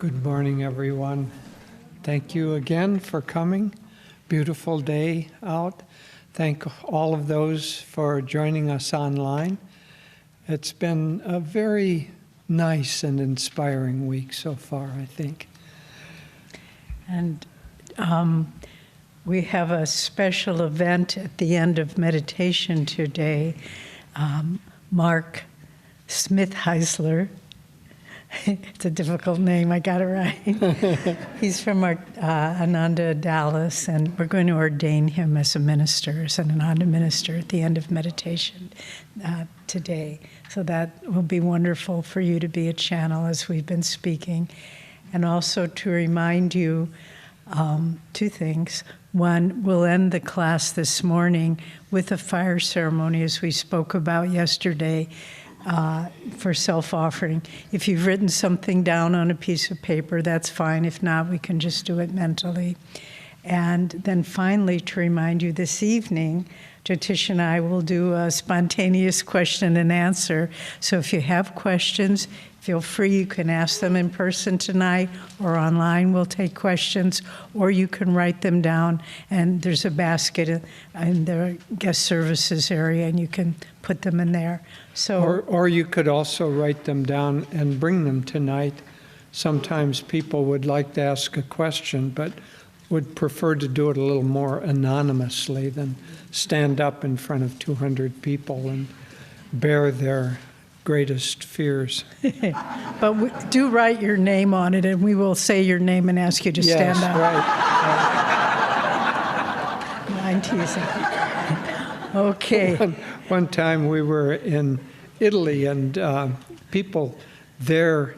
Good morning, everyone. Thank you again for coming. Beautiful day out. Thank all of those for joining us online. It's been a very nice and inspiring week so far, I think. And we have a special event at the end of meditation today. Mark Smith-Heisler. It's a difficult name, I got it right. He's from our Ananda, Dallas, and we're going to ordain him as a minister, as an Ananda minister at the end of meditation today. So that will be wonderful for you to be a channel as we've been speaking. And also to remind you two things. One, we'll end the class this morning with a fire ceremony, as we spoke about yesterday, for self-offering. If you've written something down on a piece of paper, that's fine. If not, we can just do it mentally. And then finally, to remind you, this evening, Jyotish and I will do a spontaneous question and answer. So if you have questions, feel free. You can ask them in person tonight or online. We'll take questions, or you can write them down. And there's a basket in the guest services area, and you can put them in there. So, or you could also write them down and bring them tonight. Sometimes people would like to ask a question, but would prefer to do it a little more anonymously than stand up in front of 200 people and bear their greatest fears. But do write your name on it, and we will say your name and ask you to stand up. Right. I'm teasing. Okay. One time we were in Italy, and people there,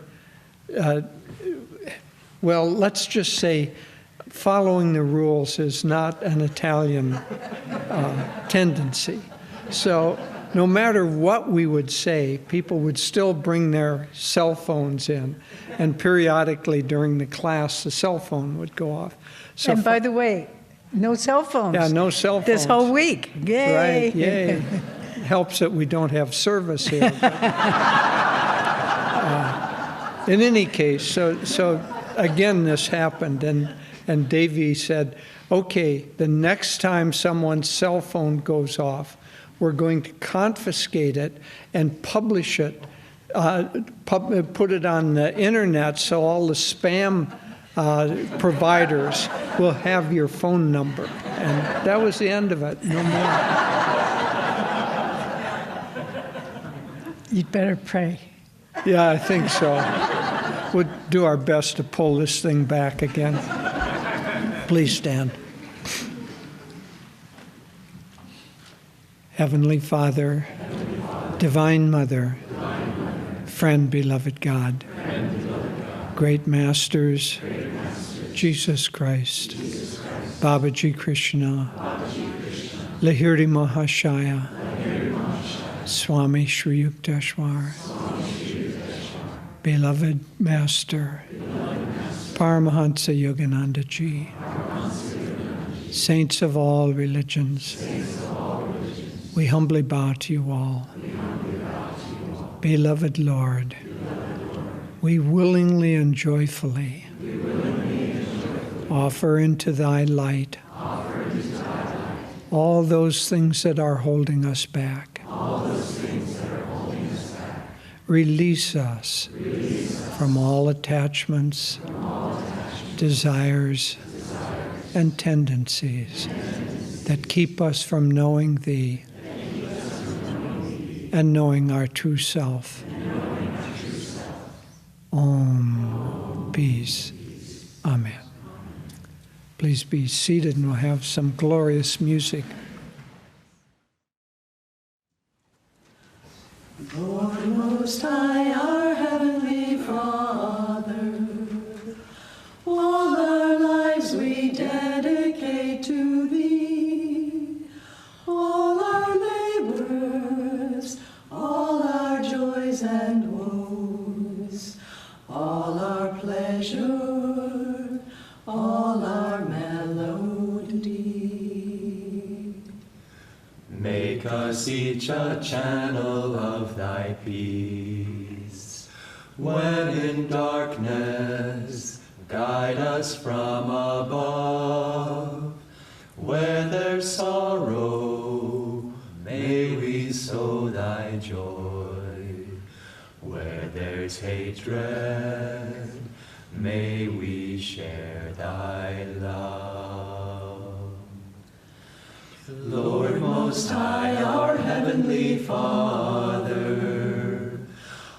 well, let's just say following the rules is not an Italian tendency. So no matter what we would say, people would still bring their cell phones in, and periodically during the class, the cell phone would go off. So and by the way, no cell phones. Yeah, no cell phones. This whole week. Yay. Right, yay. Helps that we don't have service here. But, in any case, so again, this happened, and Davy said, okay, the next time someone's cell phone goes off, we're going to confiscate it and publish it, put it on the internet so all the spam providers will have your phone number. And that was the end of it, no more. You'd better pray. Yeah, I think so. We'll do our best to pull this thing back again. Please stand. Heavenly Father, Divine Mother, friend, beloved God, great masters, Jesus Christ, Babaji Krishna, Lahiri Mahashaya, Swami Shri Yukteswar, beloved Master, Paramahansa Yogananda Ji, saints of all religions, we humbly bow to you all. Beloved Lord, we willingly and joyfully offer into thy light all those things that are holding us back. Release us from all attachments, desires, and tendencies that keep us from knowing thee and knowing our true self. Om. Peace. Amen. Please be seated, and we'll have some glorious music. Lord Most High, our Heavenly Father, all our lives we dedicate to Thee. All our labors, all our joys and woes, all our pleasure, all our melody. Make us each a channel of thy peace. When in darkness, guide us from above. Where there's sorrow, may we sow thy joy. Where there's hatred, may we share thy love. Lord Most High, our Heavenly Father,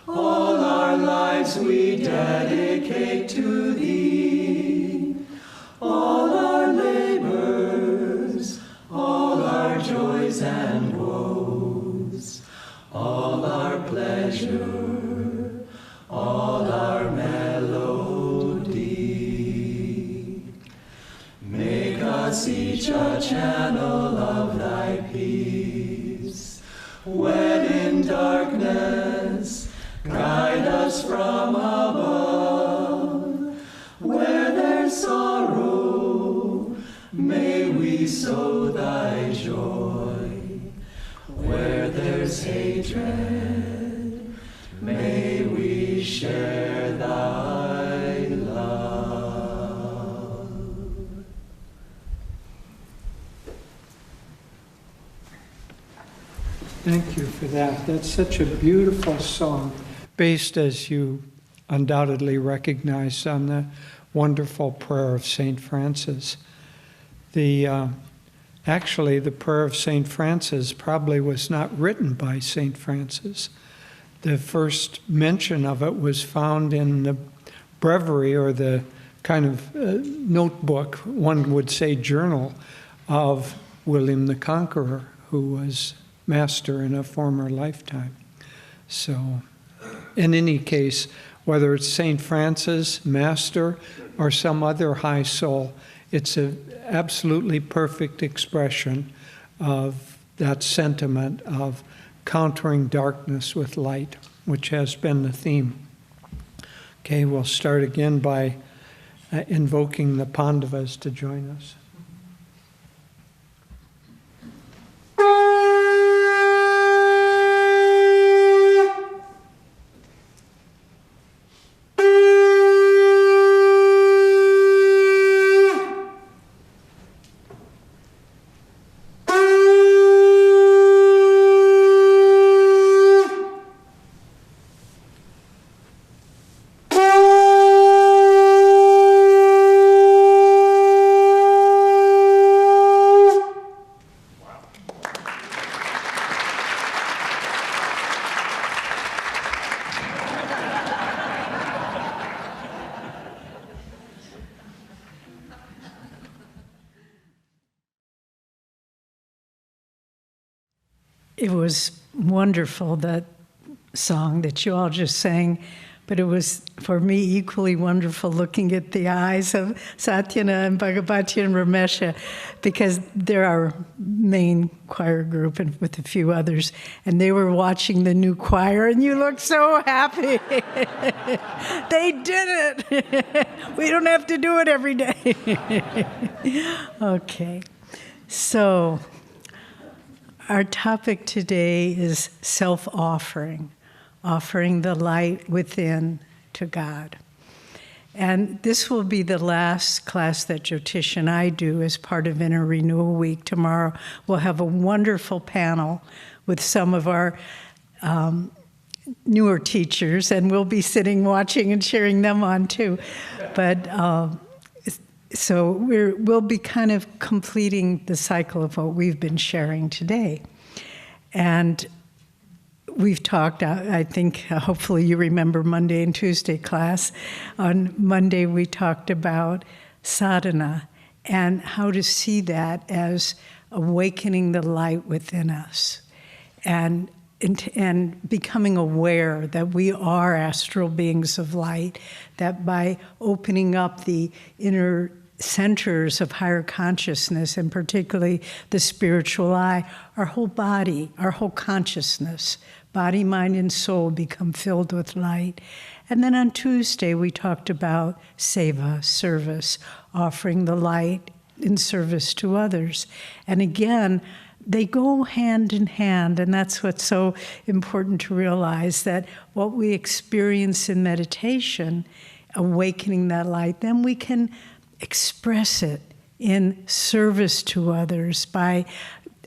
all our lives we dedicate to thee. All our labors, all our joys and woes, all our pleasure, all our melody. Make us each a channel of thy peace. When in darkness, guide us from above. Where there's sorrow, may we sow thy joy. Where there's hatred, may we share thy love. Thank you for that. That's such a beautiful song, based, as you undoubtedly recognize, on the wonderful prayer of St. Francis. Actually, the prayer of St. Francis probably was not written by St. Francis. The first mention of it was found in the breviary, or the kind of notebook, one would say journal, of William the Conqueror, who was master in a former lifetime. So, in any case, whether it's St. Francis, master, or some other high soul, it's an absolutely perfect expression of that sentiment of countering darkness with light, which has been the theme. Okay, we'll start again by invoking the Pandavas to join us. It was wonderful, that song that you all just sang, but it was, for me, equally wonderful looking at the eyes of Satyana and Bhagavati and Ramesha, because they're our main choir group, and with a few others, and they were watching the new choir, and you looked so happy. They did it. We don't have to do it every day. Okay, so our topic today is self-offering, offering the light within to God. And this will be the last class that Jyotish and I do as part of Inner Renewal Week. Tomorrow we'll have a wonderful panel with some of our newer teachers, and we'll be sitting watching and cheering them on too. But so we'll be kind of completing the cycle of what we've been sharing today. And we've talked, I think, hopefully you remember Monday and Tuesday class. On Monday, we talked about sadhana and how to see that as awakening the light within us and becoming aware that we are astral beings of light, that by opening up the inner centers of higher consciousness, and particularly the spiritual eye, our whole body, our whole consciousness, body, mind, and soul become filled with light. And then on Tuesday, we talked about seva, service, offering the light in service to others. And again, they go hand in hand, and that's what's so important to realize, that what we experience in meditation, awakening that light, then we can express it in service to others by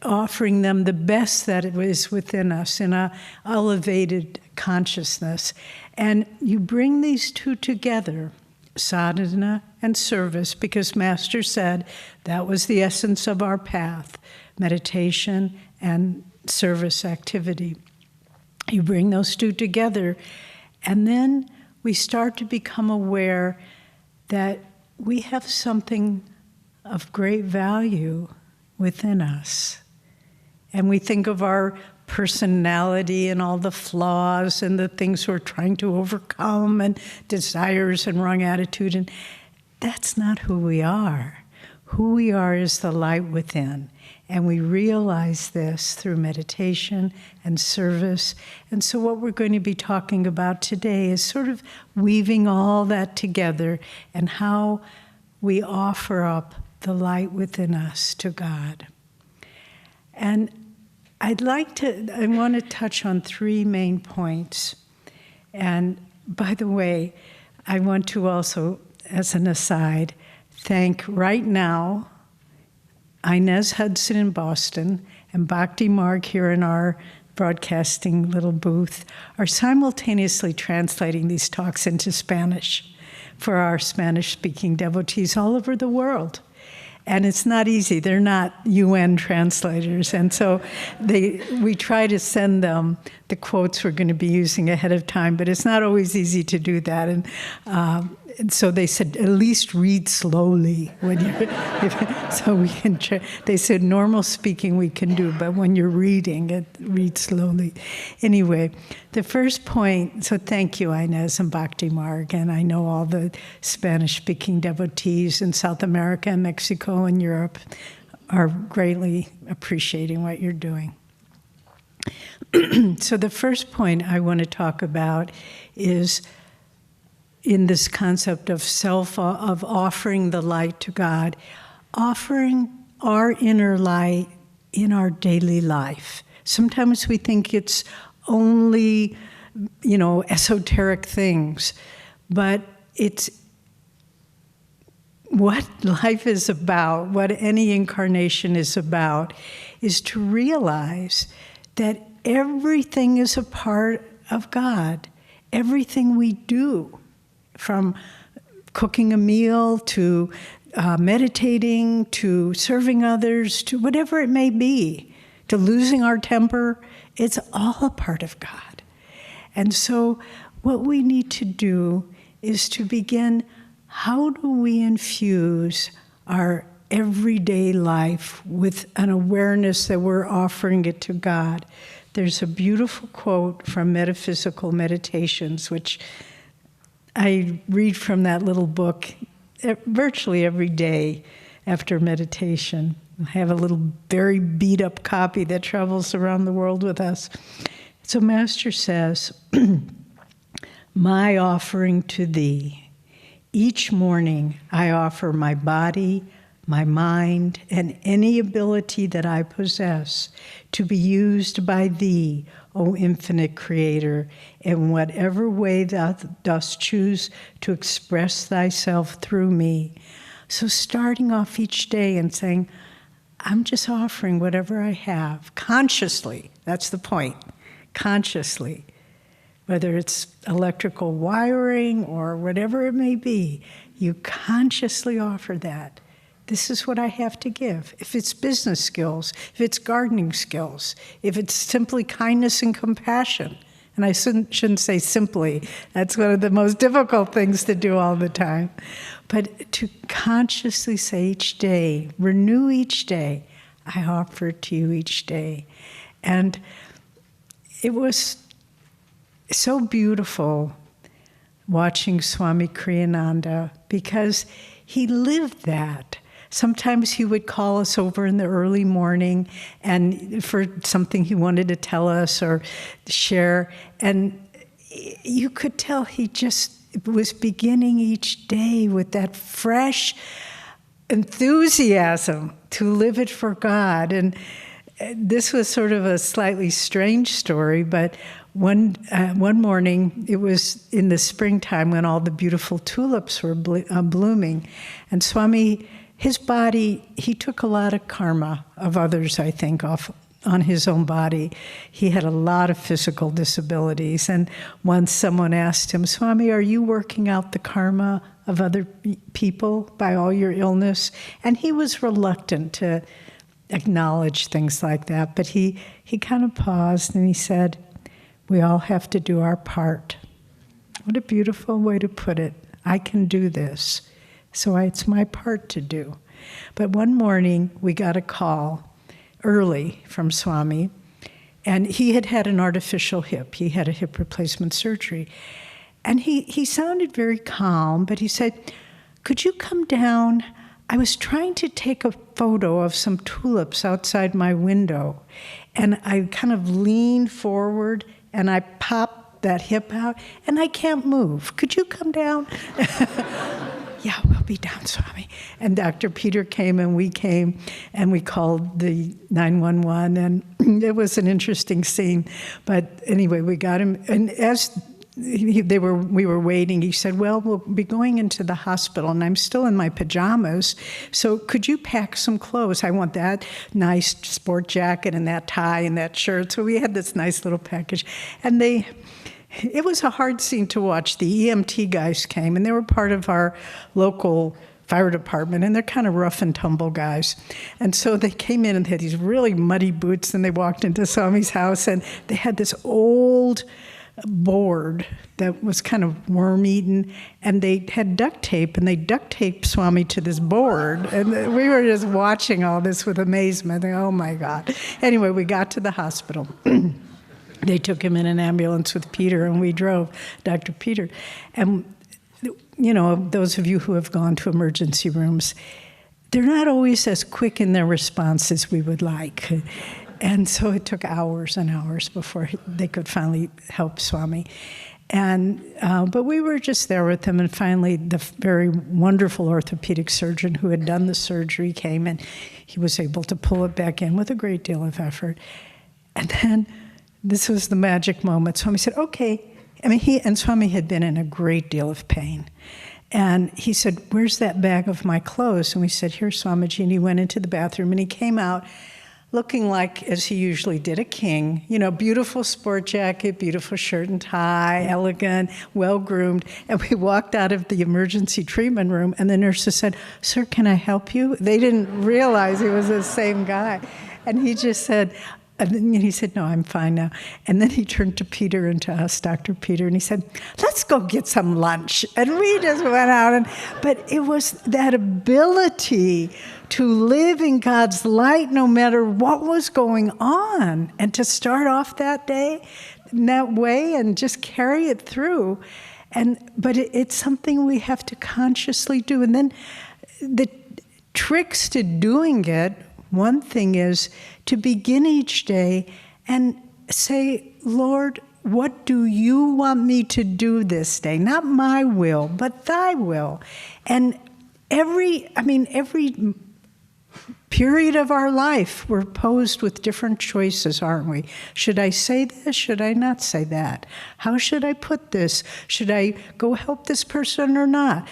offering them the best that is within us in an elevated consciousness. And you bring these two together, sadhana and service, because Master said that was the essence of our path, meditation and service activity. You bring those two together, and then we start to become aware that we have something of great value within us. And we think of our personality and all the flaws and the things we're trying to overcome and desires and wrong attitude. And that's not who we are. Who we are is the light within. And we realize this through meditation and service. And so what we're going to be talking about today is sort of weaving all that together and how we offer up the light within us to God. And I want to touch on three main points. And by the way, I want to also, as an aside, thank right now Inez Hudson in Boston and Bhakti Marg here in our broadcasting little booth are simultaneously translating these talks into Spanish for our Spanish-speaking devotees all over the world. And it's not easy. They're not UN translators. And so we try to send them the quotes we're going to be using ahead of time, but it's not always easy to do that. And so they said, at least read slowly. When so we can. They said normal speaking we can do, but when you're reading, read slowly. Anyway, the first point. So thank you, Inez and Bhakti Marg, and I know all the Spanish-speaking devotees in South America, and Mexico, and Europe are greatly appreciating what you're doing. So the first point I want to talk about is in this concept of of offering the light to God, offering our inner light in our daily life. Sometimes we think it's only, esoteric things, but it's what life is about, what any incarnation is about, is to realize that everything is a part of God. Everything we do, from cooking a meal to meditating to serving others to whatever it may be, to losing our temper, it's all a part of God. And so what we need to do is to begin, how do we infuse our everyday life with an awareness that we're offering it to God? There's a beautiful quote from Metaphysical Meditations, which I read from that little book virtually every day after meditation. I have a little very beat up copy that travels around the world with us. So Master says, "My offering to thee. Each morning I offer my body, my mind, and any ability that I possess to be used by thee, O infinite Creator, in whatever way thou dost choose to express thyself through me." So starting off each day and saying, I'm just offering whatever I have, consciously. That's the point, consciously. Whether it's electrical wiring or whatever it may be, you consciously offer that. This is what I have to give. If it's business skills, if it's gardening skills, if it's simply kindness and compassion. And I shouldn't say simply. That's one of the most difficult things to do all the time. But to consciously say each day, renew each day, I offer it to you each day. And it was so beautiful watching Swami Kriyananda, because he lived that. Sometimes he would call us over in the early morning and for something he wanted to tell us or share. And you could tell he just was beginning each day with that fresh enthusiasm to live it for God. And this was sort of a slightly strange story, but one morning, it was in the springtime when all the beautiful tulips were blooming, and Swami, his body, he took a lot of karma of others, I think, off on his own body. He had a lot of physical disabilities, and once someone asked him, Swami, are you working out the karma of other people by all your illness? And he was reluctant to acknowledge things like that, but he kind of paused and he said, we all have to do our part. What a beautiful way to put it. I can do this, so it's my part to do. But one morning we got a call early from Swami, and he had had an artificial hip. He had a hip replacement surgery. And he sounded very calm, but he said, could you come down? I was trying to take a photo of some tulips outside my window, and I kind of leaned forward, and I popped that hip out, and I can't move. Could you come down? Yeah, we'll be down, Swami. And Dr. Peter came, and we came, and we called the 911, and it was an interesting scene. But anyway, we got him, and as we were waiting, he said, well, we'll be going into the hospital, and I'm still in my pajamas, so could you pack some clothes? I want that nice sport jacket and that tie and that shirt. So we had this nice little package. And it was a hard scene to watch. The EMT guys came, and they were part of our local fire department, and they're kind of rough and tumble guys. And so they came in and had these really muddy boots, and they walked into Swami's house, and they had this old board that was kind of worm-eaten, and they had duct tape, and they duct taped Swami to this board, and we were just watching all this with amazement. Oh my God. Anyway, we got to the hospital. They took him in an ambulance with Peter, and we drove, Dr. Peter. And, you know, those of you who have gone to emergency rooms, they're not always as quick in their response as we would like. And so it took hours and hours before they could finally help Swami. And but we were just there with him, and finally the very wonderful orthopedic surgeon who had done the surgery came, and he was able to pull it back in with a great deal of effort. And then this was the magic moment. Swami said, okay. I mean, Swami had been in a great deal of pain. And he said, where's that bag of my clothes? And we said, here, Swamiji. And he went into the bathroom, and he came out looking like, as he usually did, a king. You know, beautiful sport jacket, beautiful shirt and tie, elegant, well-groomed. And we walked out of the emergency treatment room, and the nurses said, sir, can I help you? They didn't realize he was the same guy. And he just said, and then he said, no, I'm fine now. And then he turned to Peter and to us, Dr. Peter, and he said, let's go get some lunch. And we just went out. But it was that ability to live in God's light no matter what was going on, and to start off that day in that way and just carry it through. But it's something we have to consciously do. And then the tricks to doing it, one thing is to begin each day and say, Lord, what do you want me to do this day? Not my will, but thy will. And every period of our life, we're posed with different choices, aren't we? Should I say this? Should I not say that? How should I put this? Should I go help this person or not?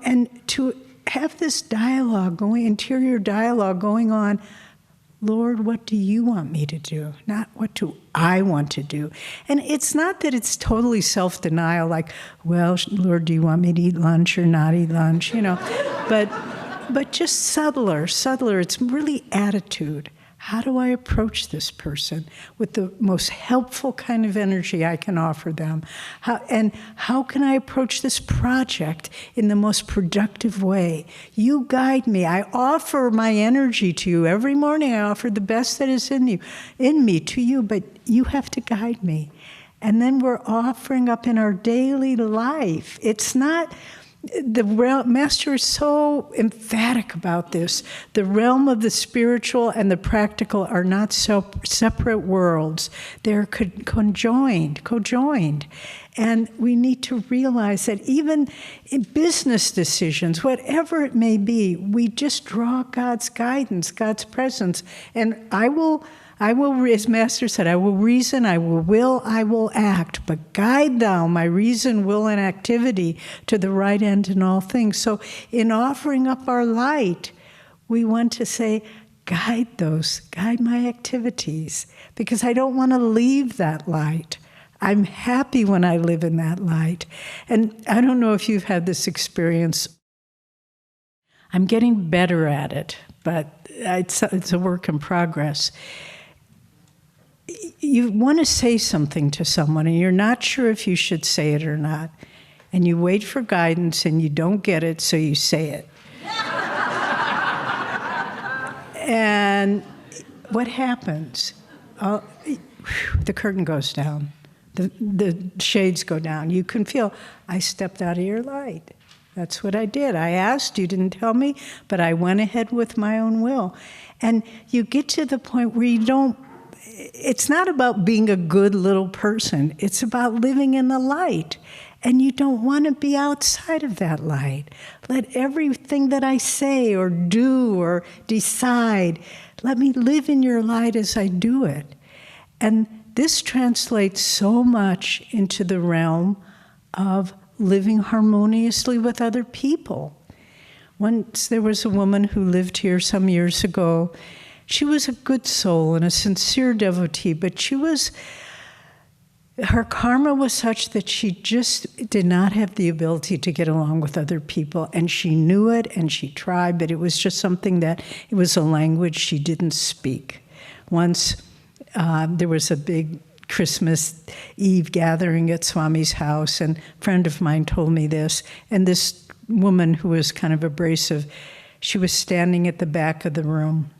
And to have this dialogue interior dialogue going on, Lord, what do you want me to do? Not what do I want to do? And it's not that it's totally self-denial, like, well, Lord, do you want me to eat lunch or not eat lunch? But just subtler. It's really attitude. How do I approach this person with the most helpful kind of energy I can offer them? How can I approach this project in the most productive way? You guide me. I offer my energy to you. Every morning I offer the best that is in me to you, but you have to guide me. And then we're offering up in our daily life. It's not, Master is so emphatic about this. The realm of the spiritual and the practical are not separate worlds. They're conjoined. And we need to realize that even in business decisions, whatever it may be, we just draw God's guidance, God's presence. And I will, as Master said, I will reason, I will act, but guide thou my reason, will, and activity to the right end in all things. So in offering up our light, we want to say, guide my activities, because I don't want to leave that light. I'm happy when I live in that light. And I don't know if you've had this experience. I'm getting better at it, but it's a work in progress. You want to say something to someone, and you're not sure if you should say it or not. And you wait for guidance, and you don't get it, so you say it. And what happens? The curtain goes down. The shades go down. You can feel, I stepped out of your light. That's what I did. I asked, you didn't tell me, but I went ahead with my own will. And you get to the point where it's not about being a good little person. It's about living in the light. And you don't want to be outside of that light. Let everything that I say or do or decide, let me live in your light as I do it. And this translates so much into the realm of living harmoniously with other people. Once there was a woman who lived here some years ago. She was a good soul and a sincere devotee, but her karma was such that she just did not have the ability to get along with other people, and she knew it and she tried, but it was just something that, it was a language she didn't speak. Once there was a big Christmas Eve gathering at Swami's house, and a friend of mine told me this, and this woman who was kind of abrasive, she was standing at the back of the room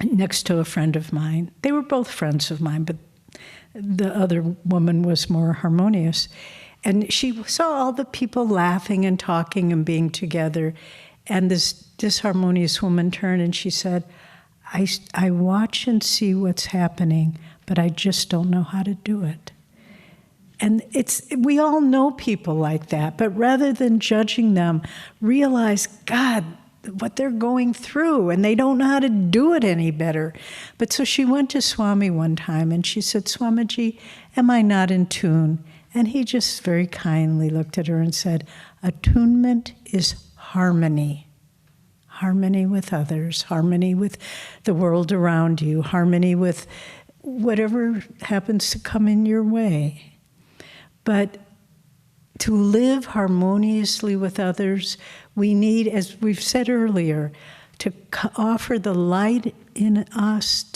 next to a friend of mine. They were both friends of mine, but the other woman was more harmonious. And she saw all the people laughing and talking and being together, and this disharmonious woman turned and she said, I watch and see what's happening, but I just don't know how to do it. And we all know people like that, but rather than judging them, realize, God, what they're going through, and they don't know how to do it any better. But so she went to Swami one time, and she said, Swamiji, am I not in tune? And he just very kindly looked at her and said, attunement is harmony. Harmony with others, harmony with the world around you, harmony with whatever happens to come in your way. But to live harmoniously with others, we need, as we've said earlier, to offer the light in us,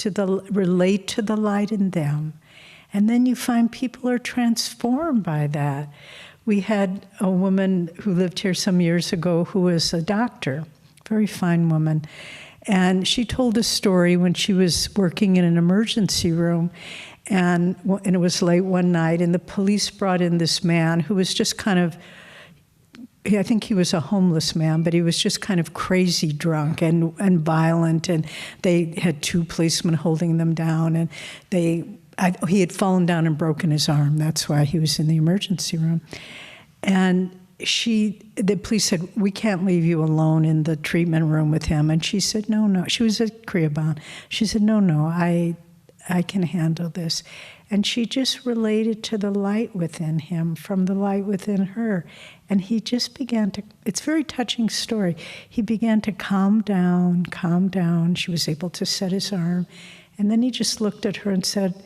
relate to the light in them. And then you find people are transformed by that. We had a woman who lived here some years ago who was a doctor, very fine woman. And she told a story when she was working in an emergency room, and it was late one night, and the police brought in this man who was just kind of, I think he was a homeless man, but he was just kind of crazy drunk and violent, and they had two policemen holding them down, and he had fallen down and broken his arm. That's why he was in the emergency room. And the police said, we can't leave you alone in the treatment room with him. And she said, no. She was at Kriyaban. She said, no, I can handle this. And she just related to the light within him from the light within her. And he just began to, it's a very touching story. He began to calm down. She was able to set his arm. And then he just looked at her and said,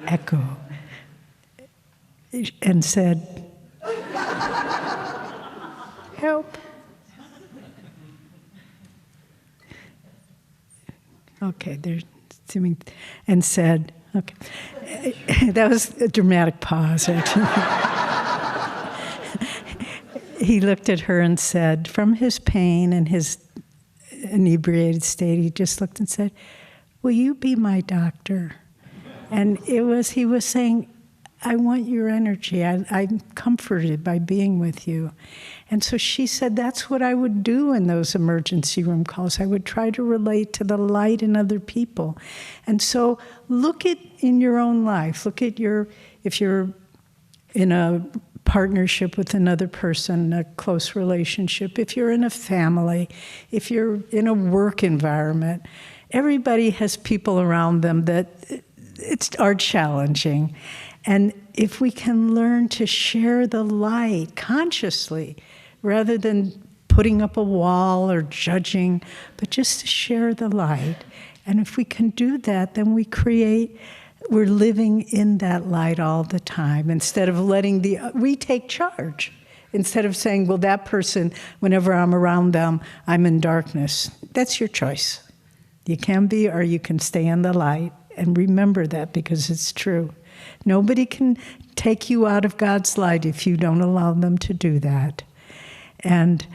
echo. And said, help. Okay, they're assuming, and said, okay. That was a dramatic pause, actually. He looked at her and said, from his pain and his inebriated state, he just looked and said, will you be my doctor? And he was saying, I want your energy. I'm comforted by being with you. And so she said that's what I would do in those emergency room calls. I would try to relate to the light in other people. And so look at in your own life. Look at if you're in a partnership with another person, a close relationship, if you're in a family, if you're in a work environment, everybody has people around them that are challenging. And if we can learn to share the light consciously, rather than putting up a wall or judging, but just to share the light. And if we can do that, then we're living in that light all the time, instead of we take charge. Instead of saying, well, that person, whenever I'm around them, I'm in darkness. That's your choice. You can be, or you can stay in the light. And remember that, because it's true. Nobody can take you out of God's light if you don't allow them to do that. And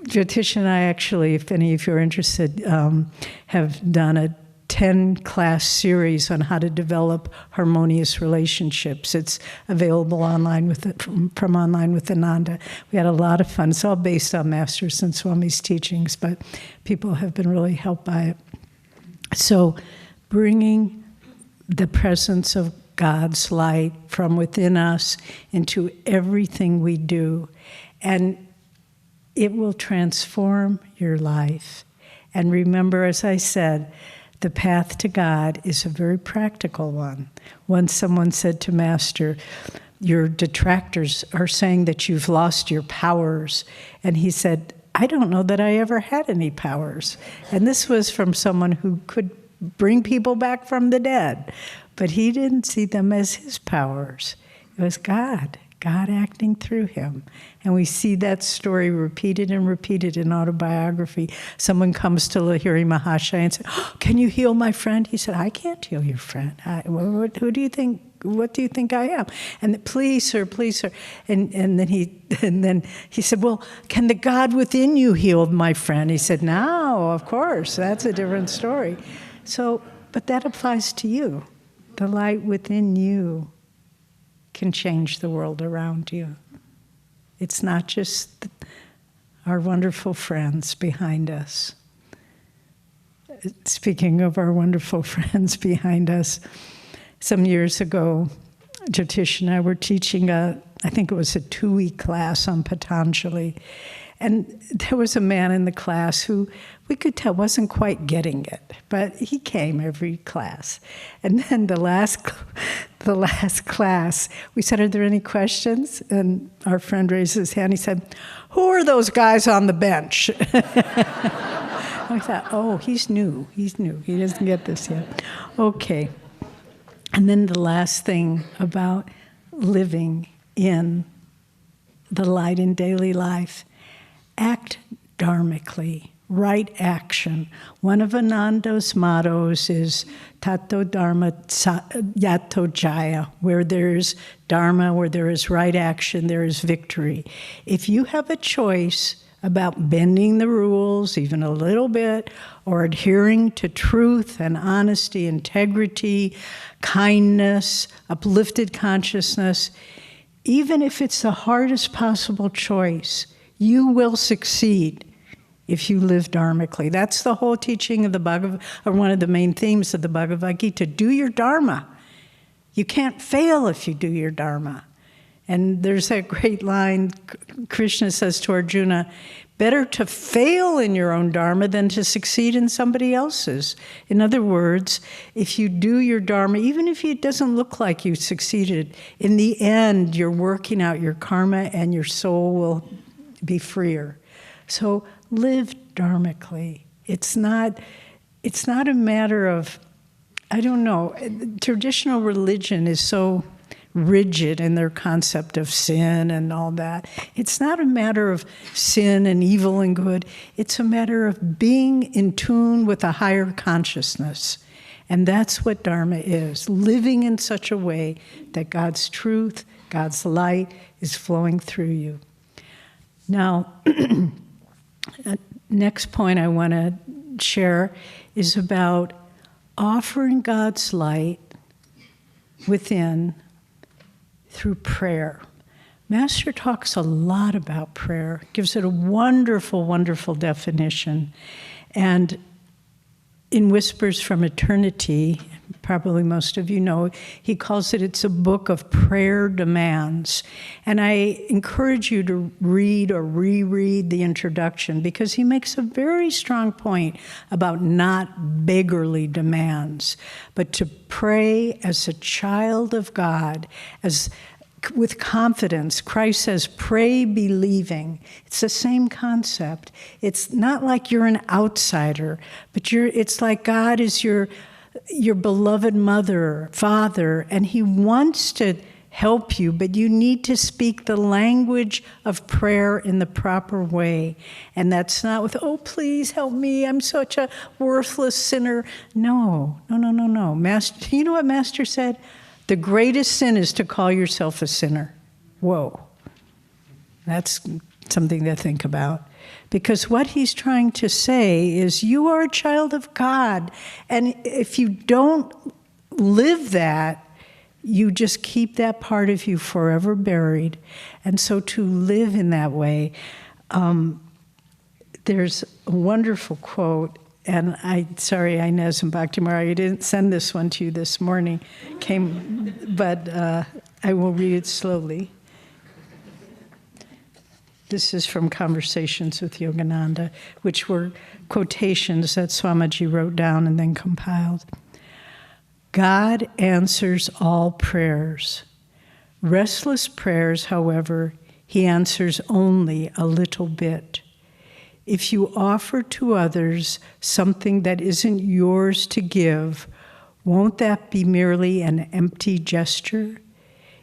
Jyotish and I actually, if any of you are interested, have done a 10-class series on how to develop harmonious relationships. It's available online from Online with Ananda. We had a lot of fun. It's all based on Master and Swami's teachings, but people have been really helped by it. So bringing the presence of God's light from within us into everything we do, and it will transform your life. And remember, as I said, the path to God is a very practical one. Once someone said to Master, your detractors are saying that you've lost your powers. And he said, I don't know that I ever had any powers. And this was from someone who could bring people back from the dead. But he didn't see them as his powers. It was God acting through him. And we see that story repeated and repeated in autobiography. Someone comes to Lahiri Mahashaya and says, oh, can you heal my friend? He said, I can't heal your friend. What do you think I am? And please, sir. And then he said, well, can the God within you heal my friend? He said, no, of course, that's a different story. So, but that applies to you. The light within you can change the world around you. It's not just our wonderful friends behind us. Speaking of our wonderful friends behind us, some years ago, Jyotish and I were teaching I think it was a 2-week class on Patanjali. And there was a man in the class who we could tell wasn't quite getting it, but he came every class. And then the last class, we said, are there any questions? And our friend raised his hand. He said, who are those guys on the bench? I thought, oh, he's new. He doesn't get this yet. Okay. And then the last thing about living in the light in daily life. Act dharmically, right action. One of Ananda's mottos is Tato Dharma Yato Jaya. Where there is dharma, where there is right action, there is victory. If you have a choice about bending the rules even a little bit, or adhering to truth and honesty, integrity, kindness, uplifted consciousness, even if it's the hardest possible choice, you will succeed if you live dharmically. That's the whole teaching of the or one of the main themes of the Bhagavad Gita. Do your dharma. You can't fail if you do your dharma. And there's that great line Krishna says to Arjuna, better to fail in your own dharma than to succeed in somebody else's. In other words, if you do your dharma, even if it doesn't look like you succeeded, in the end, you're working out your karma and your soul will be freer. So live dharmically. It's not a matter of, I don't know, traditional religion is so rigid in their concept of sin and all that. It's not a matter of sin and evil and good. It's a matter of being in tune with a higher consciousness. And that's what Dharma is, living in such a way that God's truth, God's light is flowing through you. Now, next point I want to share is about offering God's light within through prayer. Master talks a lot about prayer, gives it a wonderful, wonderful definition. And in Whispers from Eternity, probably most of you know, he calls it's a book of prayer demands. And I encourage you to read or reread the introduction, because he makes a very strong point about not beggarly demands, but to pray as a child of God, with confidence. Christ says, pray believing. It's the same concept. It's not like you're an outsider, but it's like God is your beloved mother, father, and he wants to help you, but you need to speak the language of prayer in the proper way. And that's not with, oh, please help me, I'm such a worthless sinner. No. Master, you know what Master said? The greatest sin is to call yourself a sinner. Whoa. That's something to think about. Because what he's trying to say is you are a child of God. And if you don't live that, you just keep that part of you forever buried. And so to live in that way, there's a wonderful quote. And sorry, Inez and Bhaktimara, I didn't send this one to you this morning, but I will read it slowly. This is from Conversations with Yogananda, which were quotations that Swamiji wrote down and then compiled. God answers all prayers. Restless prayers, however, he answers only a little bit. If you offer to others something that isn't yours to give, won't that be merely an empty gesture?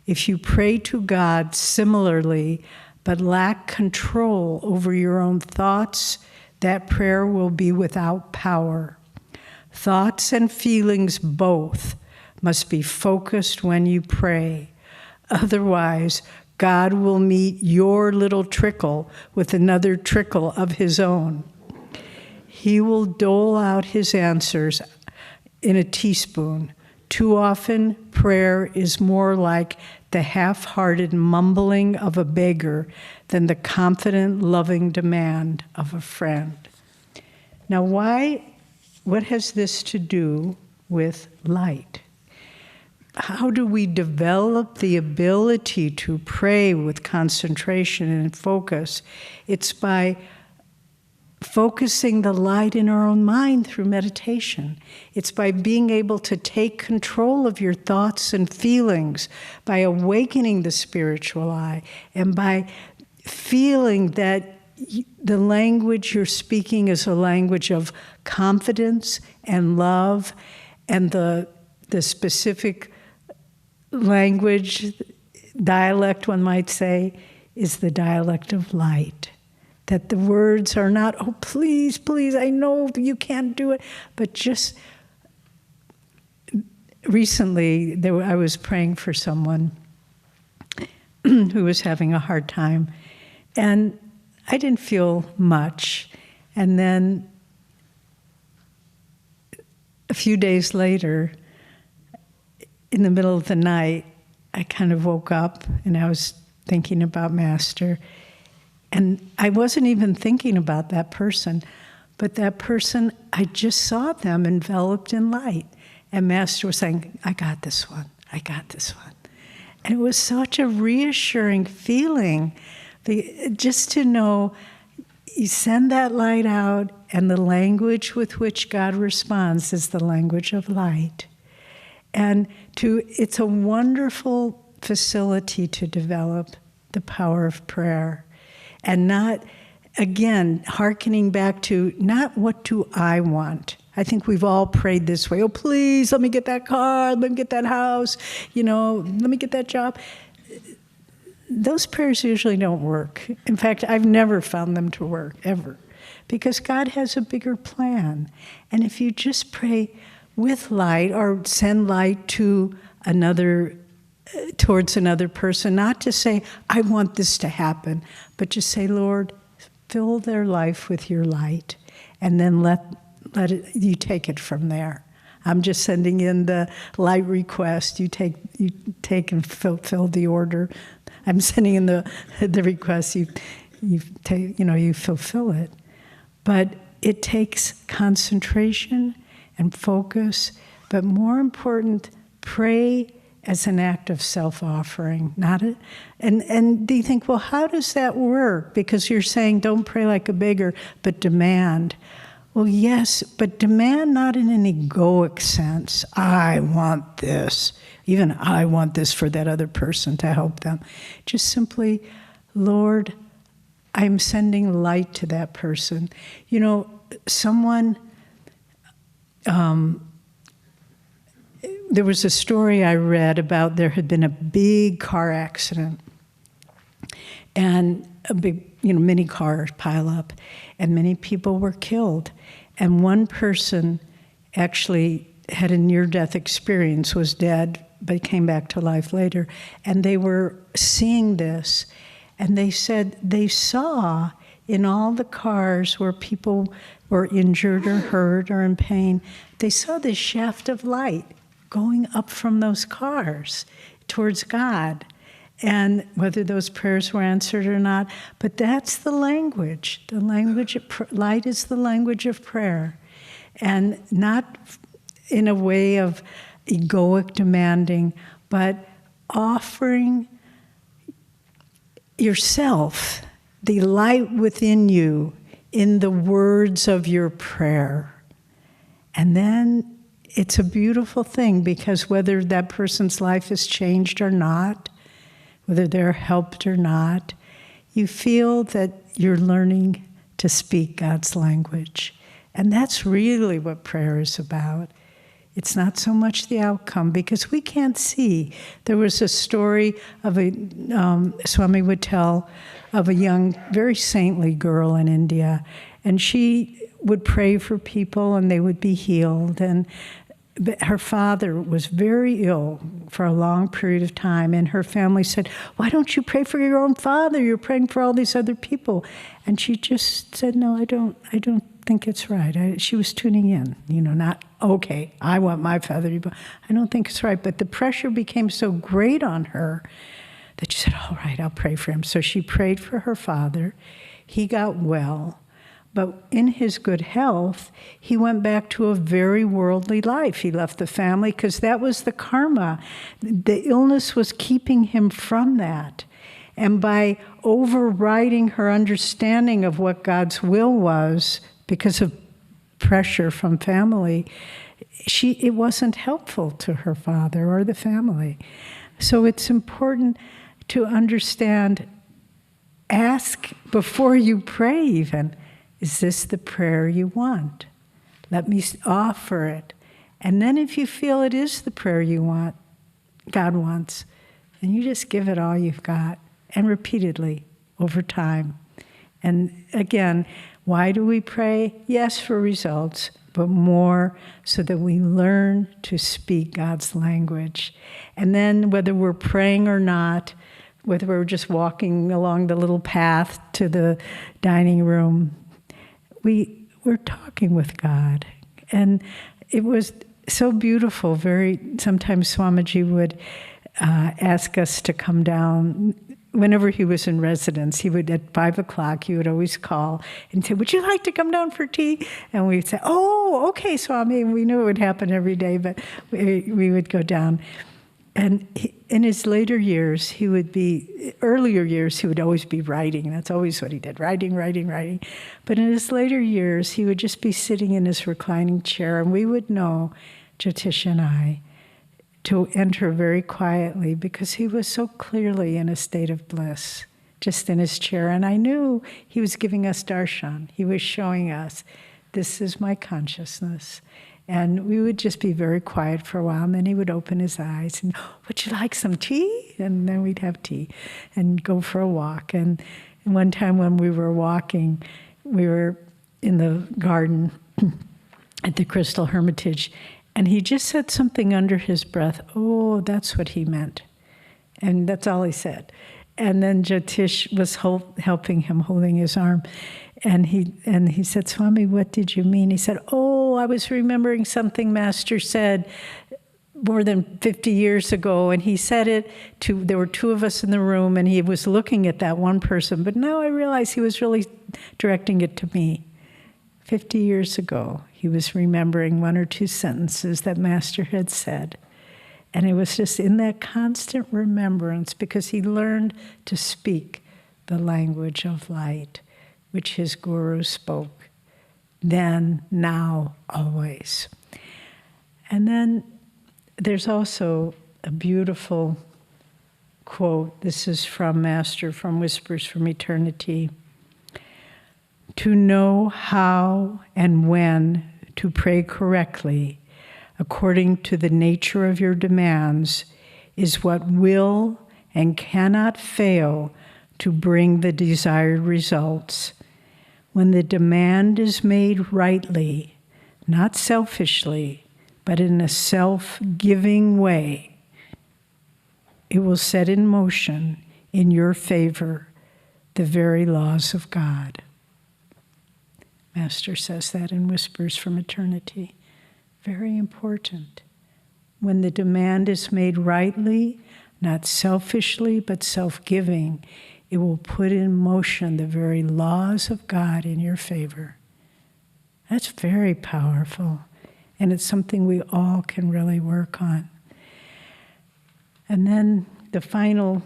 If you pray to God similarly, but lack control over your own thoughts, that prayer will be without power. Thoughts and feelings both must be focused when you pray. Otherwise, God will meet your little trickle with another trickle of his own. He will dole out his answers in a teaspoon. Too often, prayer is more like the half-hearted mumbling of a beggar than the confident, loving demand of a friend. Now, what has this to do with light? How do we develop the ability to pray with concentration and focus? It's by focusing the light in our own mind through meditation. It's by being able to take control of your thoughts and feelings, by awakening the spiritual eye, and by feeling that the language you're speaking is a language of confidence and love, and the specific language, dialect, one might say, is the dialect of light. That the words are not, oh, please, please, I know you can't do it. But just recently, I was praying for someone who was having a hard time. And I didn't feel much. And then a few days later, in the middle of the night, I kind of woke up and I was thinking about Master. And I wasn't even thinking about that person, but that person, I just saw them enveloped in light. And Master was saying, I got this one, I got this one. And it was such a reassuring feeling, just to know you send that light out, and the language with which God responds is the language of light. And it's a wonderful facility to develop the power of prayer. And not, again, hearkening back to not what do I want. I think we've all prayed this way. Oh, please, let me get that car, let me get that house, let me get that job. Those prayers usually don't work. In fact, I've never found them to work, ever. Because God has a bigger plan. And if you just pray with light or send light to towards another person, not to say, I want this to happen, but just say, Lord, fill their life with your light, and then let you take it from there. I'm just sending in the light request. You take and fill the order. I'm sending in the request. You fulfill it. But it takes concentration and focus. But more important, pray as an act of self-offering, and do you think, well, how does that work? Because you're saying don't pray like a beggar, but demand. Well, yes, but demand not in an egoic sense. I want this. Even I want this for that other person to help them. Just simply, Lord, I'm sending light to that person. You know, someone... there was a story I read about there had been a big car accident, and a big, many cars pile up, and many people were killed. And one person actually had a near-death experience, was dead, but came back to life later. And they were seeing this, and they said they saw in all the cars where people were injured or hurt or in pain, they saw this shaft of light going up from those cars towards God. And whether those prayers were answered or not, but that's the language. The language of light is the language of prayer. And not in a way of egoic demanding, but offering yourself, the light within you, in the words of your prayer. And then it's a beautiful thing, because whether that person's life is changed or not, whether they're helped or not, you feel that you're learning to speak God's language. And that's really what prayer is about. It's not so much the outcome, because we can't see. There was a story of Swami would tell, of a young, very saintly girl in India, and she would pray for people and they would be healed. And her father was very ill for a long period of time, and her family said, why don't you pray for your own father? You're praying for all these other people. And she just said, no, I don't think it's right. She was tuning in, not, okay, I want my father to be, I don't think it's right. But the pressure became so great on her that she said, all right, I'll pray for him. So she prayed for her father. He got well. But in his good health, he went back to a very worldly life. He left the family because that was the karma. The illness was keeping him from that. And by overriding her understanding of what God's will was, because of pressure from family, it wasn't helpful to her father or the family. So it's important to understand, ask before you pray even, is this the prayer you want? Let me offer it. And then if you feel it is the prayer you want, God wants, then you just give it all you've got, and repeatedly over time. And again, why do we pray? Yes, for results, but more so that we learn to speak God's language. And then whether we're praying or not, whether we're just walking along the little path to the dining room, we're talking with God. And it was so beautiful. Sometimes Swamiji would ask us to come down. Whenever he was in residence, he would, at 5 o'clock, he would always call and say, would you like to come down for tea? And we'd say, oh, okay, Swami. We knew it would happen every day, but we would go down. And in his later years, earlier years, he would always be writing. That's always what he did, writing. But in his later years, he would just be sitting in his reclining chair, and we would know, Jyotish and I, to enter very quietly, because he was so clearly in a state of bliss, just in his chair. And I knew he was giving us darshan. He was showing us, this is my consciousness. And we would just be very quiet for a while, and then he would open his eyes and, would you like some tea? And then we'd have tea and go for a walk. And one time when we were walking, we were in the garden at the Crystal Hermitage, and he just said something under his breath, oh, that's what he meant. And that's all he said. And then Jyotish was helping him, holding his arm. And he said, Swami, what did you mean? He said, oh, I was remembering something Master said more than 50 years ago, and he said it to, there were two of us in the room, and he was looking at that one person, but now I realize he was really directing it to me. 50 years ago, he was remembering one or two sentences that Master had said. And it was just in that constant remembrance, because he learned to speak the language of light, which his guru spoke, then, now, always. And then there's also a beautiful quote. This is from Master, from Whispers from Eternity. To know how and when to pray correctly, according to the nature of your demands, is what will and cannot fail to bring the desired results. When the demand is made rightly, not selfishly, but in a self-giving way, it will set in motion, in your favor, the very laws of God. Master says that in Whispers from Eternity. Very important. When the demand is made rightly, not selfishly, but self-giving, it will put in motion the very laws of God in your favor. That's very powerful, and it's something we all can really work on. And then the final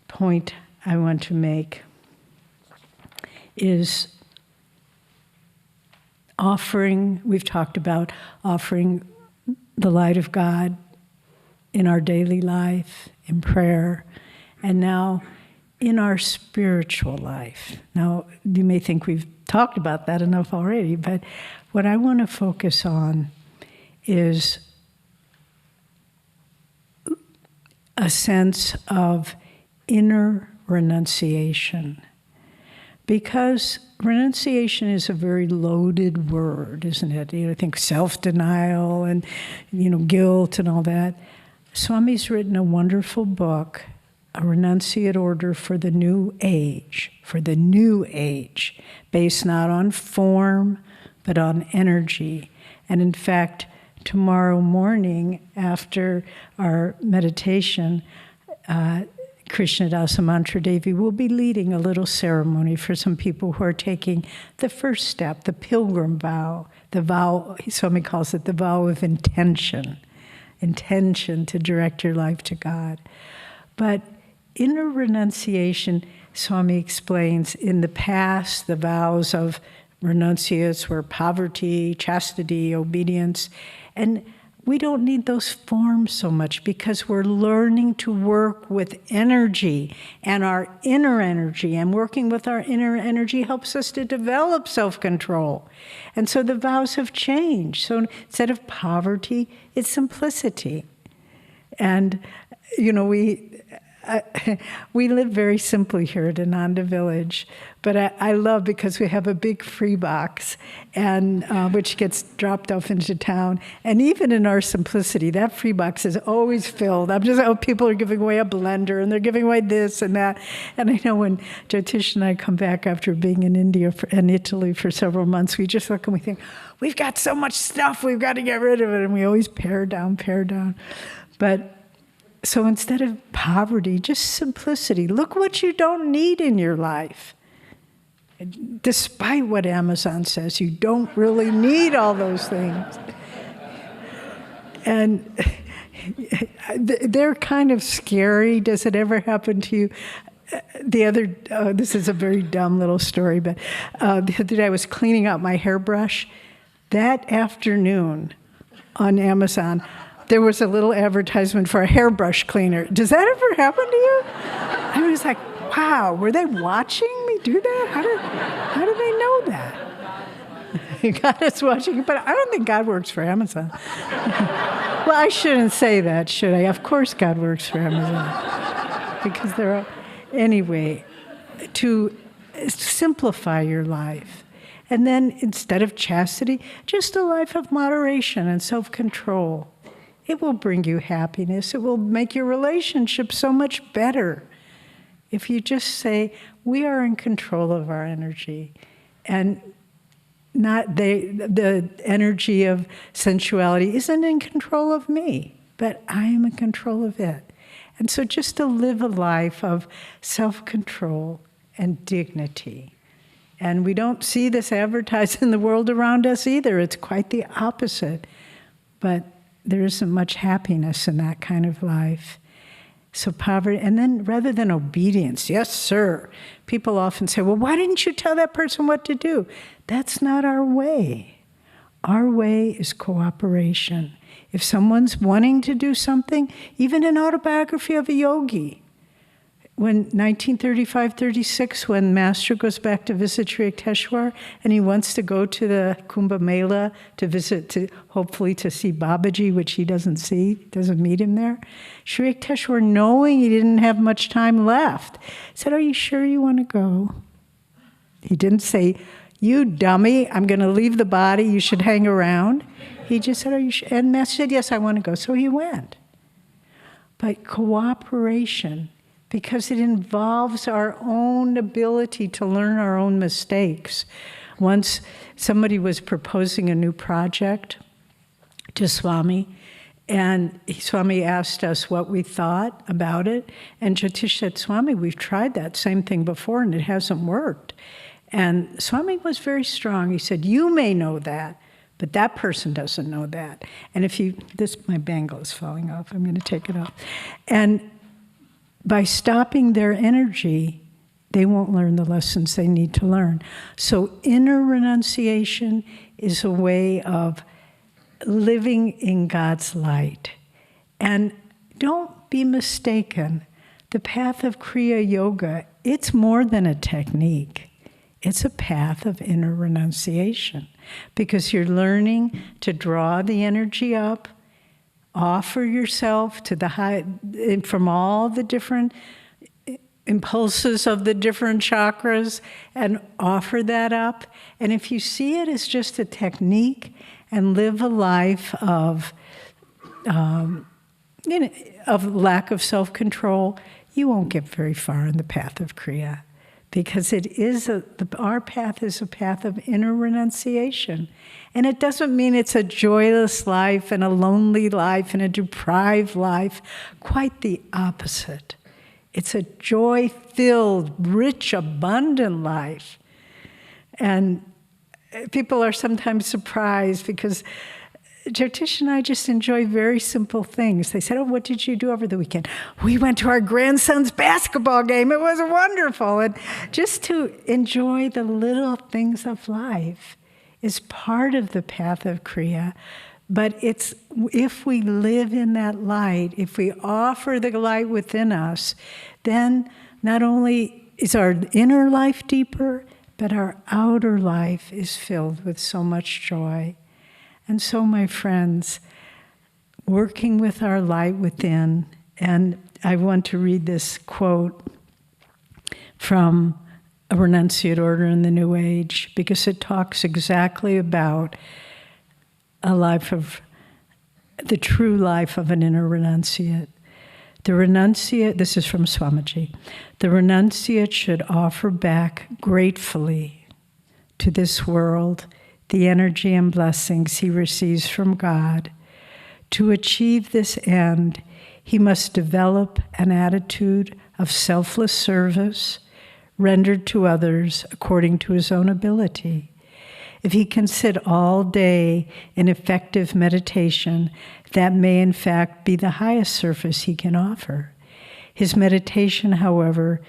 point I want to make is offering, we've talked about offering the light of God in our daily life, in prayer, and now in our spiritual life. Now, you may think we've talked about that enough already, but what I want to focus on is a sense of inner renunciation. Because renunciation is a very loaded word, isn't it? I think self-denial and, guilt and all that. Swami's written a wonderful book, A Renunciate Order for the New Age, based not on form, but on energy. And in fact, tomorrow morning after our meditation, Krishnadasa Mantra Devi will be leading a little ceremony for some people who are taking the first step, the pilgrim vow, the vow, Swami calls it the vow of intention to direct your life to God. But inner renunciation, Swami explains, in the past, the vows of renunciates were poverty, chastity, obedience, and we don't need those forms so much because we're learning to work with energy and our inner energy, and working with our inner energy helps us to develop self-control. And so the vows have changed. So instead of poverty, it's simplicity. And, we live very simply here at Ananda Village, but I love because we have a big free box, and which gets dropped off into town. And even in our simplicity, that free box is always filled. People are giving away a blender, and they're giving away this and that. And I know when Jyotish and I come back after being in India and Italy for several months, we just look and we think, we've got so much stuff, we've got to get rid of it. And we always pare down. But so instead of poverty, just simplicity. Look what you don't need in your life. Despite what Amazon says, you don't really need all those things. And they're kind of scary. Does it ever happen to you? This is a very dumb little story, but the other day I was cleaning out my hairbrush. That afternoon on Amazon, there was a little advertisement for a hairbrush cleaner. Does that ever happen to you? I was like, wow, were they watching me do that? How did they know that? God is watching, but I don't think God works for Amazon. Well, I shouldn't say that, should I? Of course God works for Amazon. Because anyway, to simplify your life. And then instead of chastity, just a life of moderation and self-control. It will bring you happiness. It will make your relationship so much better. If you just say, we are in control of our energy. And the energy of sensuality isn't in control of me, but I am in control of it. And so just to live a life of self-control and dignity. And we don't see this advertised in the world around us either. It's quite the opposite. But there isn't much happiness in that kind of life. So poverty, and then rather than obedience, yes, sir, people often say, well, why didn't you tell that person what to do? That's not our way. Our way is cooperation. If someone's wanting to do something, even an autobiography of a yogi, when 1935-36, when Master goes back to visit Sri Yukteswar, and he wants to go to the Kumbh Mela to visit, hopefully to see Babaji, which he doesn't see, doesn't meet him there. Sri Yukteswar, knowing he didn't have much time left, said, are you sure you want to go? He didn't say, you dummy, I'm going to leave the body, you should hang around. He just said, are you sure? And Master said, yes, I want to go. So he went. But cooperation, because it involves our own ability to learn our own mistakes. Once somebody was proposing a new project to Swami, and Swami asked us what we thought about it, and Jyotish said, Swami, we've tried that same thing before and it hasn't worked. And Swami was very strong. He said, you may know that, but that person doesn't know that. And if you, my bangle is falling off, I'm going to take it off. And by stopping their energy, they won't learn the lessons they need to learn. So inner renunciation is a way of living in God's light. And don't be mistaken, the path of Kriya Yoga, it's more than a technique. It's a path of inner renunciation, because you're learning to draw the energy up, offer yourself to the high, from all the different impulses of the different chakras, and offer that up. And if you see it as just a technique and live a life of, of lack of self-control, you won't get very far in the path of Kriya. Because it is our path is a path of inner renunciation. And it doesn't mean it's a joyless life and a lonely life and a deprived life. Quite the opposite. It's a joy-filled, rich, abundant life. And people are sometimes surprised because Jyotish and I just enjoy very simple things. They said, oh, what did you do over the weekend? We went to our grandson's basketball game. It was wonderful. And just to enjoy the little things of life is part of the path of Kriya. But it's if we live in that light, if we offer the light within us, then not only is our inner life deeper, but our outer life is filled with so much joy. And so, my friends, working with our light within, and I want to read this quote from a renunciate order in the New Age, because it talks exactly about a life of, the true life of an inner renunciate. The renunciate, this is from Swamiji, the renunciate should offer back gratefully to this world the energy and blessings he receives from God. To achieve this end, he must develop an attitude of selfless service rendered to others according to his own ability. If he can sit all day in effective meditation, that may in fact be the highest service he can offer. His meditation, however,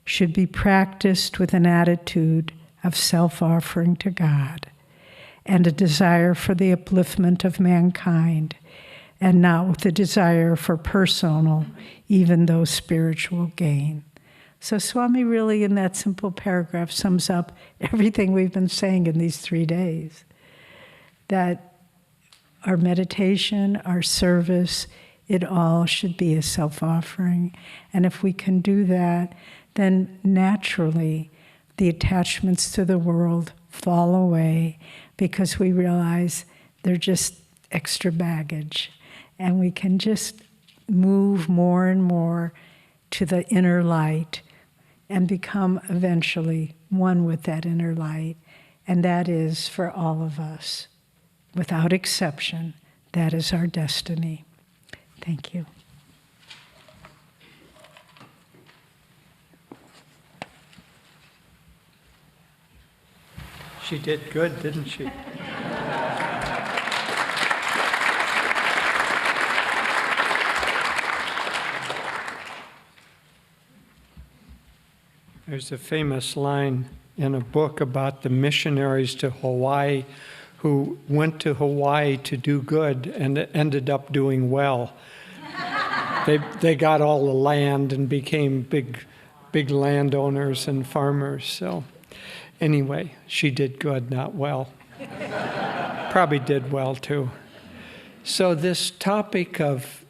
should be practiced with an attitude of self-offering to God and a desire for the upliftment of mankind, and not with a desire for personal, even though spiritual gain. So Swami really, in that simple paragraph, sums up everything we've been saying in these 3 days. That our meditation, our service, it all should be a self-offering. And if we can do that, then naturally the attachments to the world fall away, because we realize they're just extra baggage. And we can just move more and more to the inner light and become eventually one with that inner light And that is for all of us. Without exception, that is our destiny. Thank you. She did good, didn't she? There's a famous line in a book about the missionaries to Hawaii who went to Hawaii to do good and ended up doing well. They got all the land and became big landowners and farmers. So anyway, she did good, not well. Probably did well too. So this topic of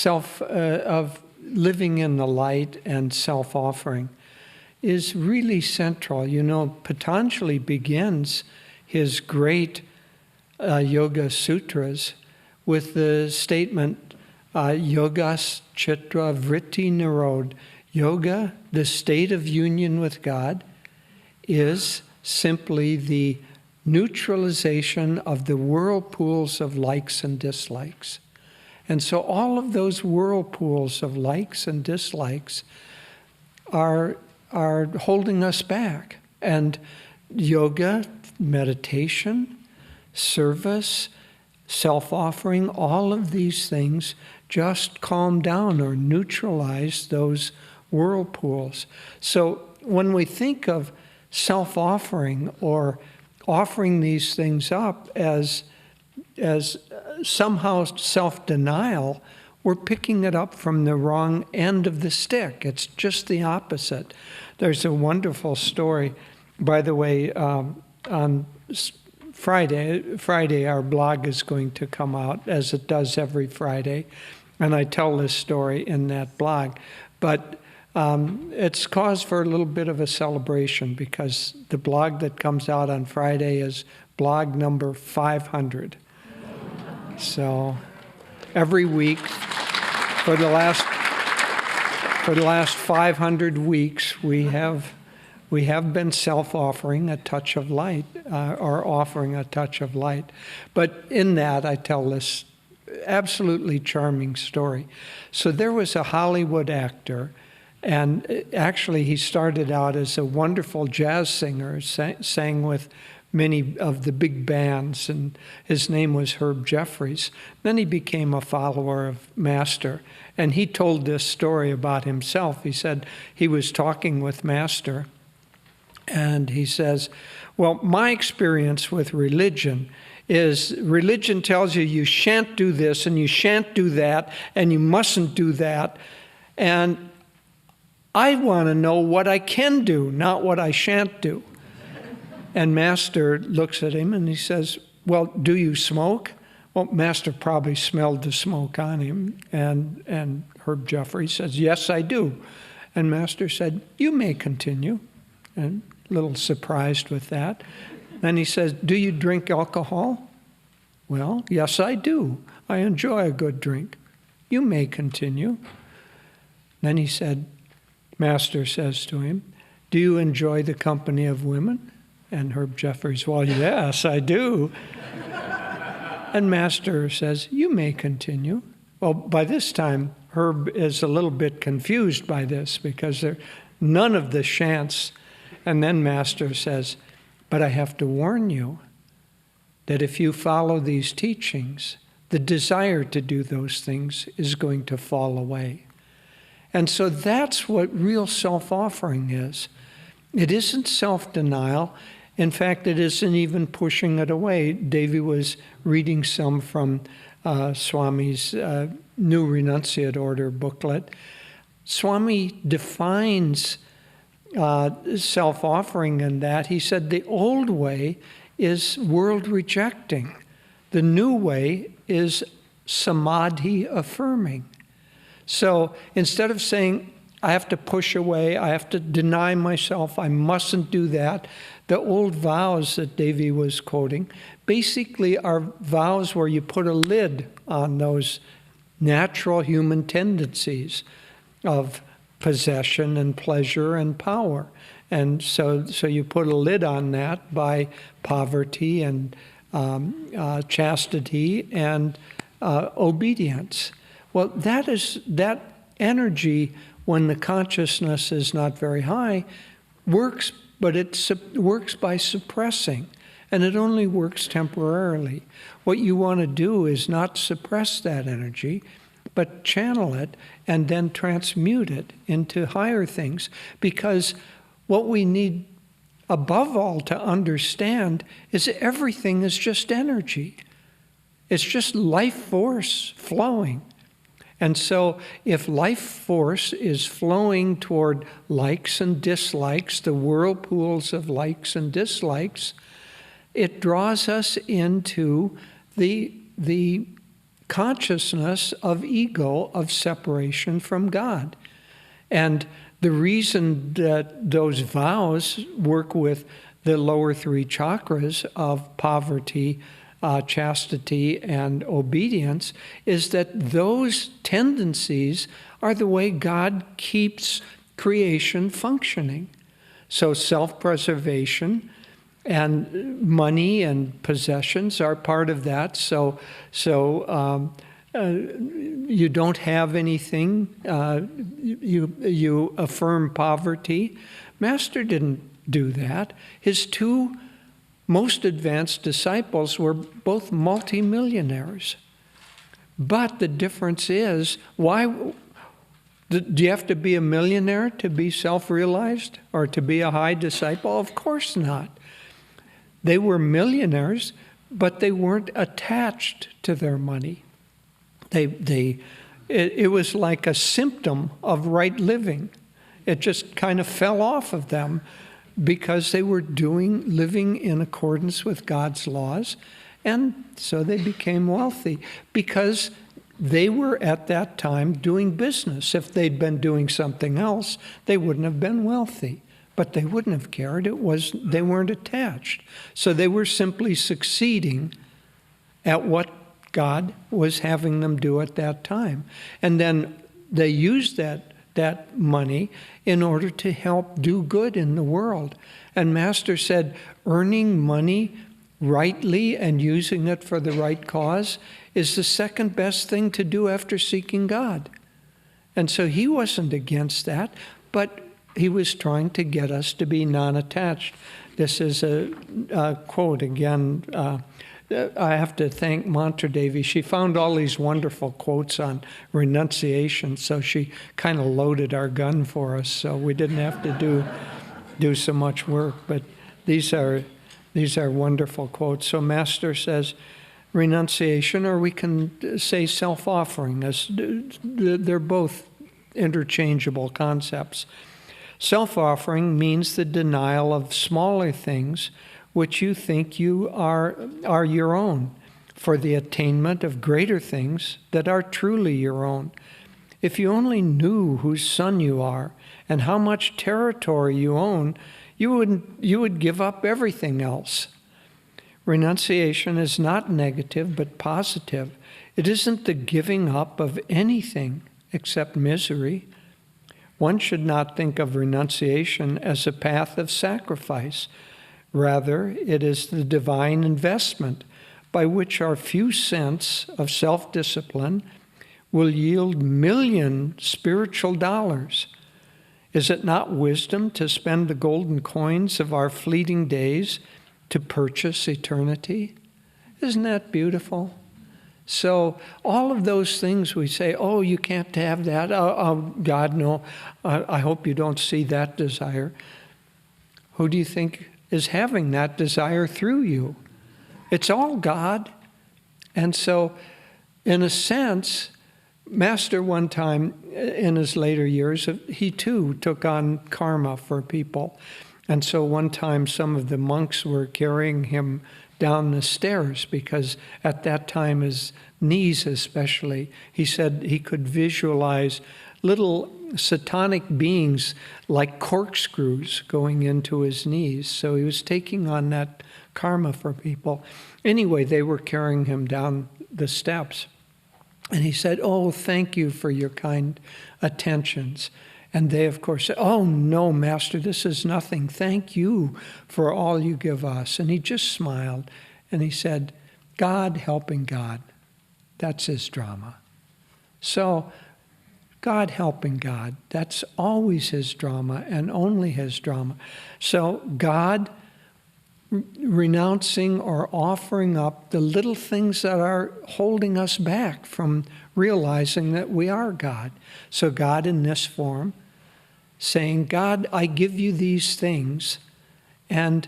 of living in the light and self-offering is really central. You know, Patanjali begins his great Yoga Sutras with the statement, Yogas Chitra Vritti Nirod. Yoga, the state of union with God, is simply the neutralization of the whirlpools of likes and dislikes. And so all of those whirlpools of likes and dislikes are holding us back. And yoga, meditation, service, self-offering, all of these things just calm down or neutralize those whirlpools. So when we think of self-offering or offering these things up as somehow self-denial, we're picking it up from the wrong end of the stick. It's just the opposite. There's a wonderful story, by the way, on Friday our blog is going to come out, as it does every Friday, and I tell this story in that blog. But it's cause for a little bit of a celebration because the blog that comes out on Friday is blog number 500. So every week for the last 500 weeks we have been self-offering a touch of light, or offering a touch of light. But in that I tell this absolutely charming story. So there was a Hollywood actor, and actually he started out as a wonderful jazz singer, sang with many of the big bands, and his name was Herb Jeffries. Then he became a follower of Master, and he told this story about himself. He said he was talking with Master, and he says, well, my experience with religion is religion tells you shan't do this and you shan't do that and you mustn't do that, and I want to know what I can do, not what I shan't do. And Master looks at him and he says, well, do you smoke? Well, Master probably smelled the smoke on him. And Herb Jeffries says, yes, I do. And Master said, you may continue. And a little surprised with that. Then he says, do you drink alcohol? Well, yes, I do. I enjoy a good drink. You may continue. Then he said, Master says to him, do you enjoy the company of women? And Herb Jeffries, well, yes, I do. And Master says, you may continue. Well, by this time, Herb is a little bit confused by this because there none of the shants. And then Master says, but I have to warn you that if you follow these teachings, the desire to do those things is going to fall away. And so that's what real self-offering is. It isn't self-denial. In fact, it isn't even pushing it away. Devi was reading some from Swami's New Renunciate Order booklet. Swami defines self-offering in that. He said the old way is world rejecting. The new way is samadhi affirming. So instead of saying, I have to push away, I have to deny myself, I mustn't do that, the old vows that Devi was quoting basically are vows where you put a lid on those natural human tendencies of possession and pleasure and power. And so you put a lid on that by poverty and chastity and obedience. Well, that energy, when the consciousness is not very high, works, but it works by suppressing, and it only works temporarily. What you want to do is not suppress that energy, but channel it and then transmute it into higher things. Because what we need above all to understand is everything is just energy. It's just life force flowing. And so if life force is flowing toward likes and dislikes, the whirlpools of likes and dislikes, it draws us into the consciousness of ego, of separation from God. And the reason that those vows work with the lower three chakras of poverty, chastity, and obedience is that those tendencies are the way God keeps creation functioning. So self-preservation and money and possessions are part of that. So you don't have anything, you affirm poverty. Master didn't do that. His two most advanced disciples were both multimillionaires. But the difference is, why do you have to be a millionaire to be self-realized or to be a high disciple? Of course not. They were millionaires, but they weren't attached to their money. It was like a symptom of right living. It just kind of fell off of them because they were living in accordance with God's laws, and so they became wealthy because they were at that time doing business. If they'd been doing something else, they wouldn't have been wealthy. But they wouldn't have cared. They weren't attached. So they were simply succeeding at what God was having them do at that time. And then they used that money in order to help do good in the world. And Master said, earning money rightly and using it for the right cause is the second best thing to do after seeking God. And so he wasn't against that, but he was trying to get us to be non-attached. This is a quote again. I have to thank Mantra Devi. She found all these wonderful quotes on renunciation, so she kind of loaded our gun for us, so we didn't have to do so much work. But these are wonderful quotes. So Master says renunciation, or we can say self-offering. They're both interchangeable concepts. Self-offering means the denial of smaller things which you think you are your own, for the attainment of greater things that are truly your own. If you only knew whose son you are and how much territory you own, you would give up everything else. Renunciation is not negative but positive. It isn't the giving up of anything except misery. One should not think of renunciation as a path of sacrifice. Rather, it is the divine investment by which our few cents of self-discipline will yield million spiritual dollars. Is it not wisdom to spend the golden coins of our fleeting days to purchase eternity? Isn't that beautiful? So all of those things we say, oh, you can't have that. Oh, God, no. I hope you don't see that desire. Who do you think is having that desire through you? It's all God. And so, in a sense, Master one time in his later years, he too took on karma for people. And so one time some of the monks were carrying him down the stairs because at that time his knees especially, he said he could visualize little satanic beings like corkscrews going into his knees. So he was taking on that karma for people. Anyway, they were carrying him down the steps. And he said, oh, thank you for your kind attentions. And they, of course, said, "Oh, no, Master, this is nothing. Thank you for all you give us." And he just smiled, and he said, "God helping God." That's his drama. So, God helping God, that's always his drama and only his drama. So, God renouncing or offering up the little things that are holding us back from realizing that we are God. So God in this form saying, "God, I give you these things," and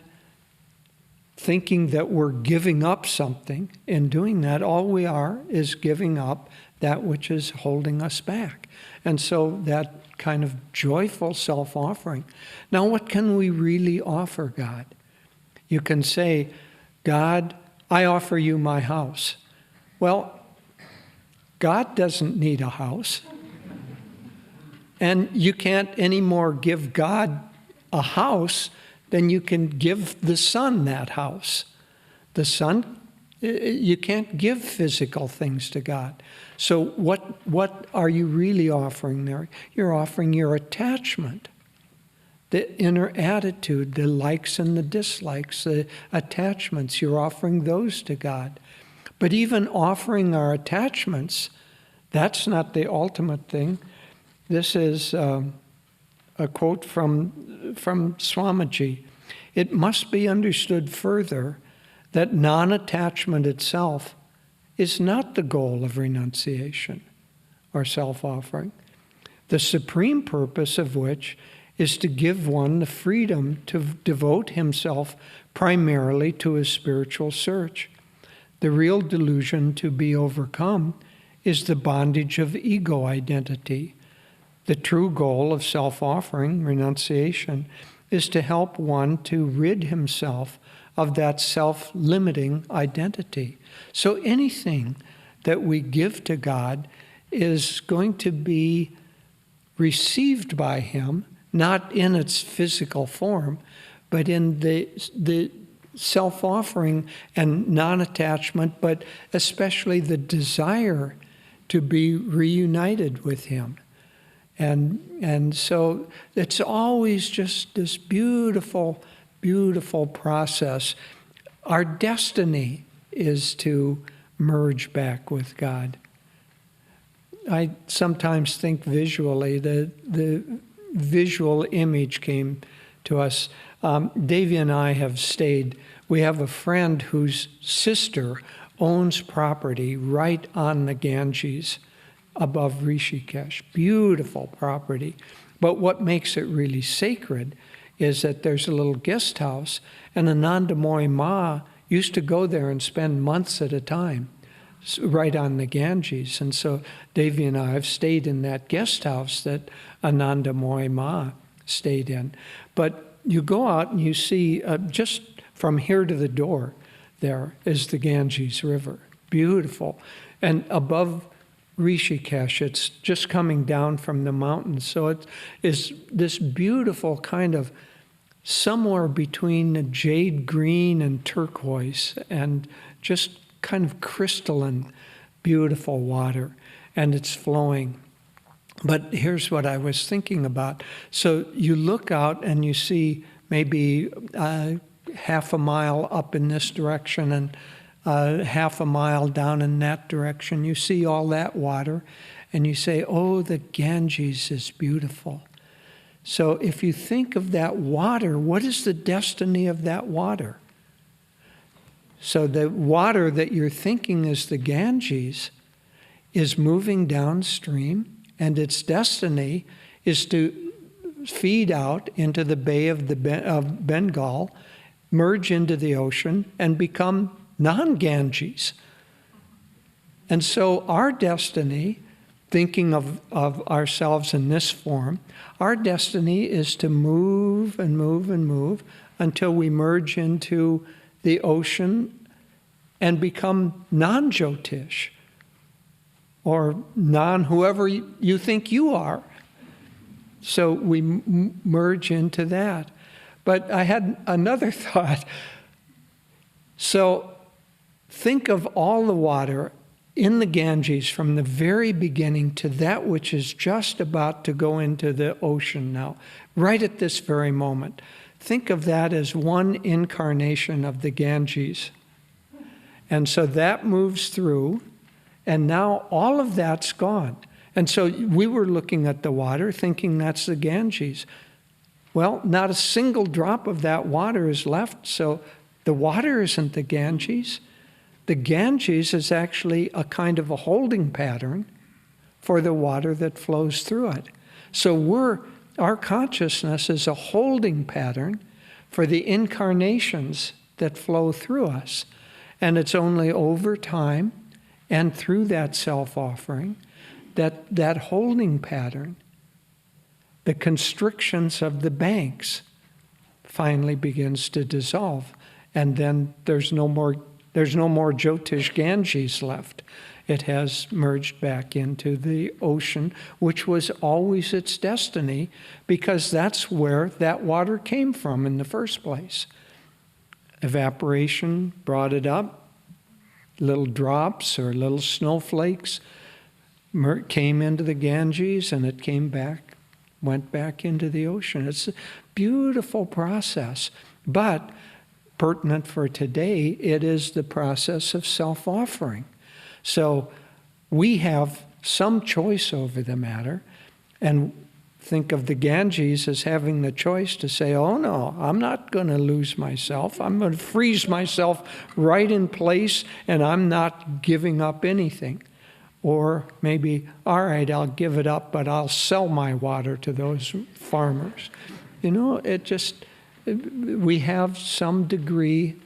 thinking that we're giving up something. In doing that, all we are is giving up that which is holding us back. And so that kind of joyful self-offering. Now, what can we really offer God? You can say, "God, I offer you my house." Well, God doesn't need a house. And you can't anymore give God a house than you can give the Son that house. The Son, you can't give physical things to God. So what are you really offering there? You're offering your attachment. The inner attitude, the likes and the dislikes, the attachments, you're offering those to God. But even offering our attachments, that's not the ultimate thing. This is a quote from Swamiji. "It must be understood further that non-attachment itself is not the goal of renunciation or self-offering, the supreme purpose of which is to give one the freedom to devote himself primarily to his spiritual search. The real delusion to be overcome is the bondage of ego identity. The true goal of self-offering, renunciation, is to help one to rid himself of that self-limiting identity." So anything that we give to God is going to be received by him, not in its physical form, but in the self-offering and non-attachment, but especially the desire to be reunited with him. And so it's always just this beautiful, beautiful process. Our destiny is to merge back with God. I sometimes think visually, the visual image came to us. Davy and I have stayed. We have a friend whose sister owns property right on the Ganges above Rishikesh. Beautiful property. But what makes it really sacred is that there's a little guest house, and Ananda Moy Ma used to go there and spend months at a time right on the Ganges. And so Davy and I have stayed in that guest house that Ananda Moy Ma stayed in. But you go out and you see, just from here to the door, there is the Ganges River. Beautiful. And above Rishikesh, it's just coming down from the mountains. So it is this beautiful kind of somewhere between the jade green and turquoise, and just kind of crystalline, beautiful water, and it's flowing. But here's what I was thinking about. So you look out and you see maybe half a mile up in this direction and half a mile down in that direction. You see all that water, and you say, "Oh, the Ganges is beautiful." So if you think of that water, what is the destiny of that water? So the water that you're thinking is the Ganges is moving downstream, and its destiny is to feed out into the Bay of Bengal, merge into the ocean, and become non-Ganges. And so our destiny, thinking of ourselves in this form, our destiny is to move and move and move until we merge into the ocean and become non-Jyotish, or non-whoever you think you are. So we merge into that. But I had another thought. So think of all the water in the Ganges from the very beginning to that which is just about to go into the ocean now, right at this very moment. Think of that as one incarnation of the Ganges. And so that moves through, and now all of that's gone. And so we were looking at the water thinking that's the Ganges. Well, not a single drop of that water is left, so the water isn't the Ganges. The Ganges is actually a kind of a holding pattern for the water that flows through it. So our consciousness is a holding pattern for the incarnations that flow through us. And it's only over time and through that self-offering that holding pattern, the constrictions of the banks, finally begins to dissolve. And then there's no more Jyotish Ganges left. It has merged back into the ocean, which was always its destiny, because that's where that water came from in the first place. Evaporation brought it up. Little drops or little snowflakes came into the Ganges, and it came back, went back into the ocean. It's a beautiful process, but pertinent for today, it is the process of self-offering. So we have some choice over the matter, and think of the Ganges as having the choice to say, oh no, I'm not going to lose myself. I'm going to freeze myself right in place, and I'm not giving up anything. Or maybe, all right, I'll give it up, but I'll sell my water to those farmers. You know, we have some degree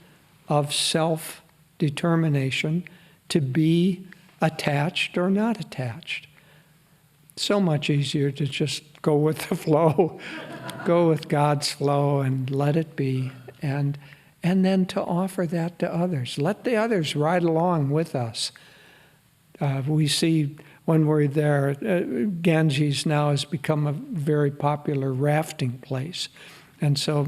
of self-determination to be attached or not attached. So much easier to just go with the flow, go with God's flow and let it be, and then to offer that to others. Let the others ride along with us. We see when we're there, Ganges now has become a very popular rafting place. And so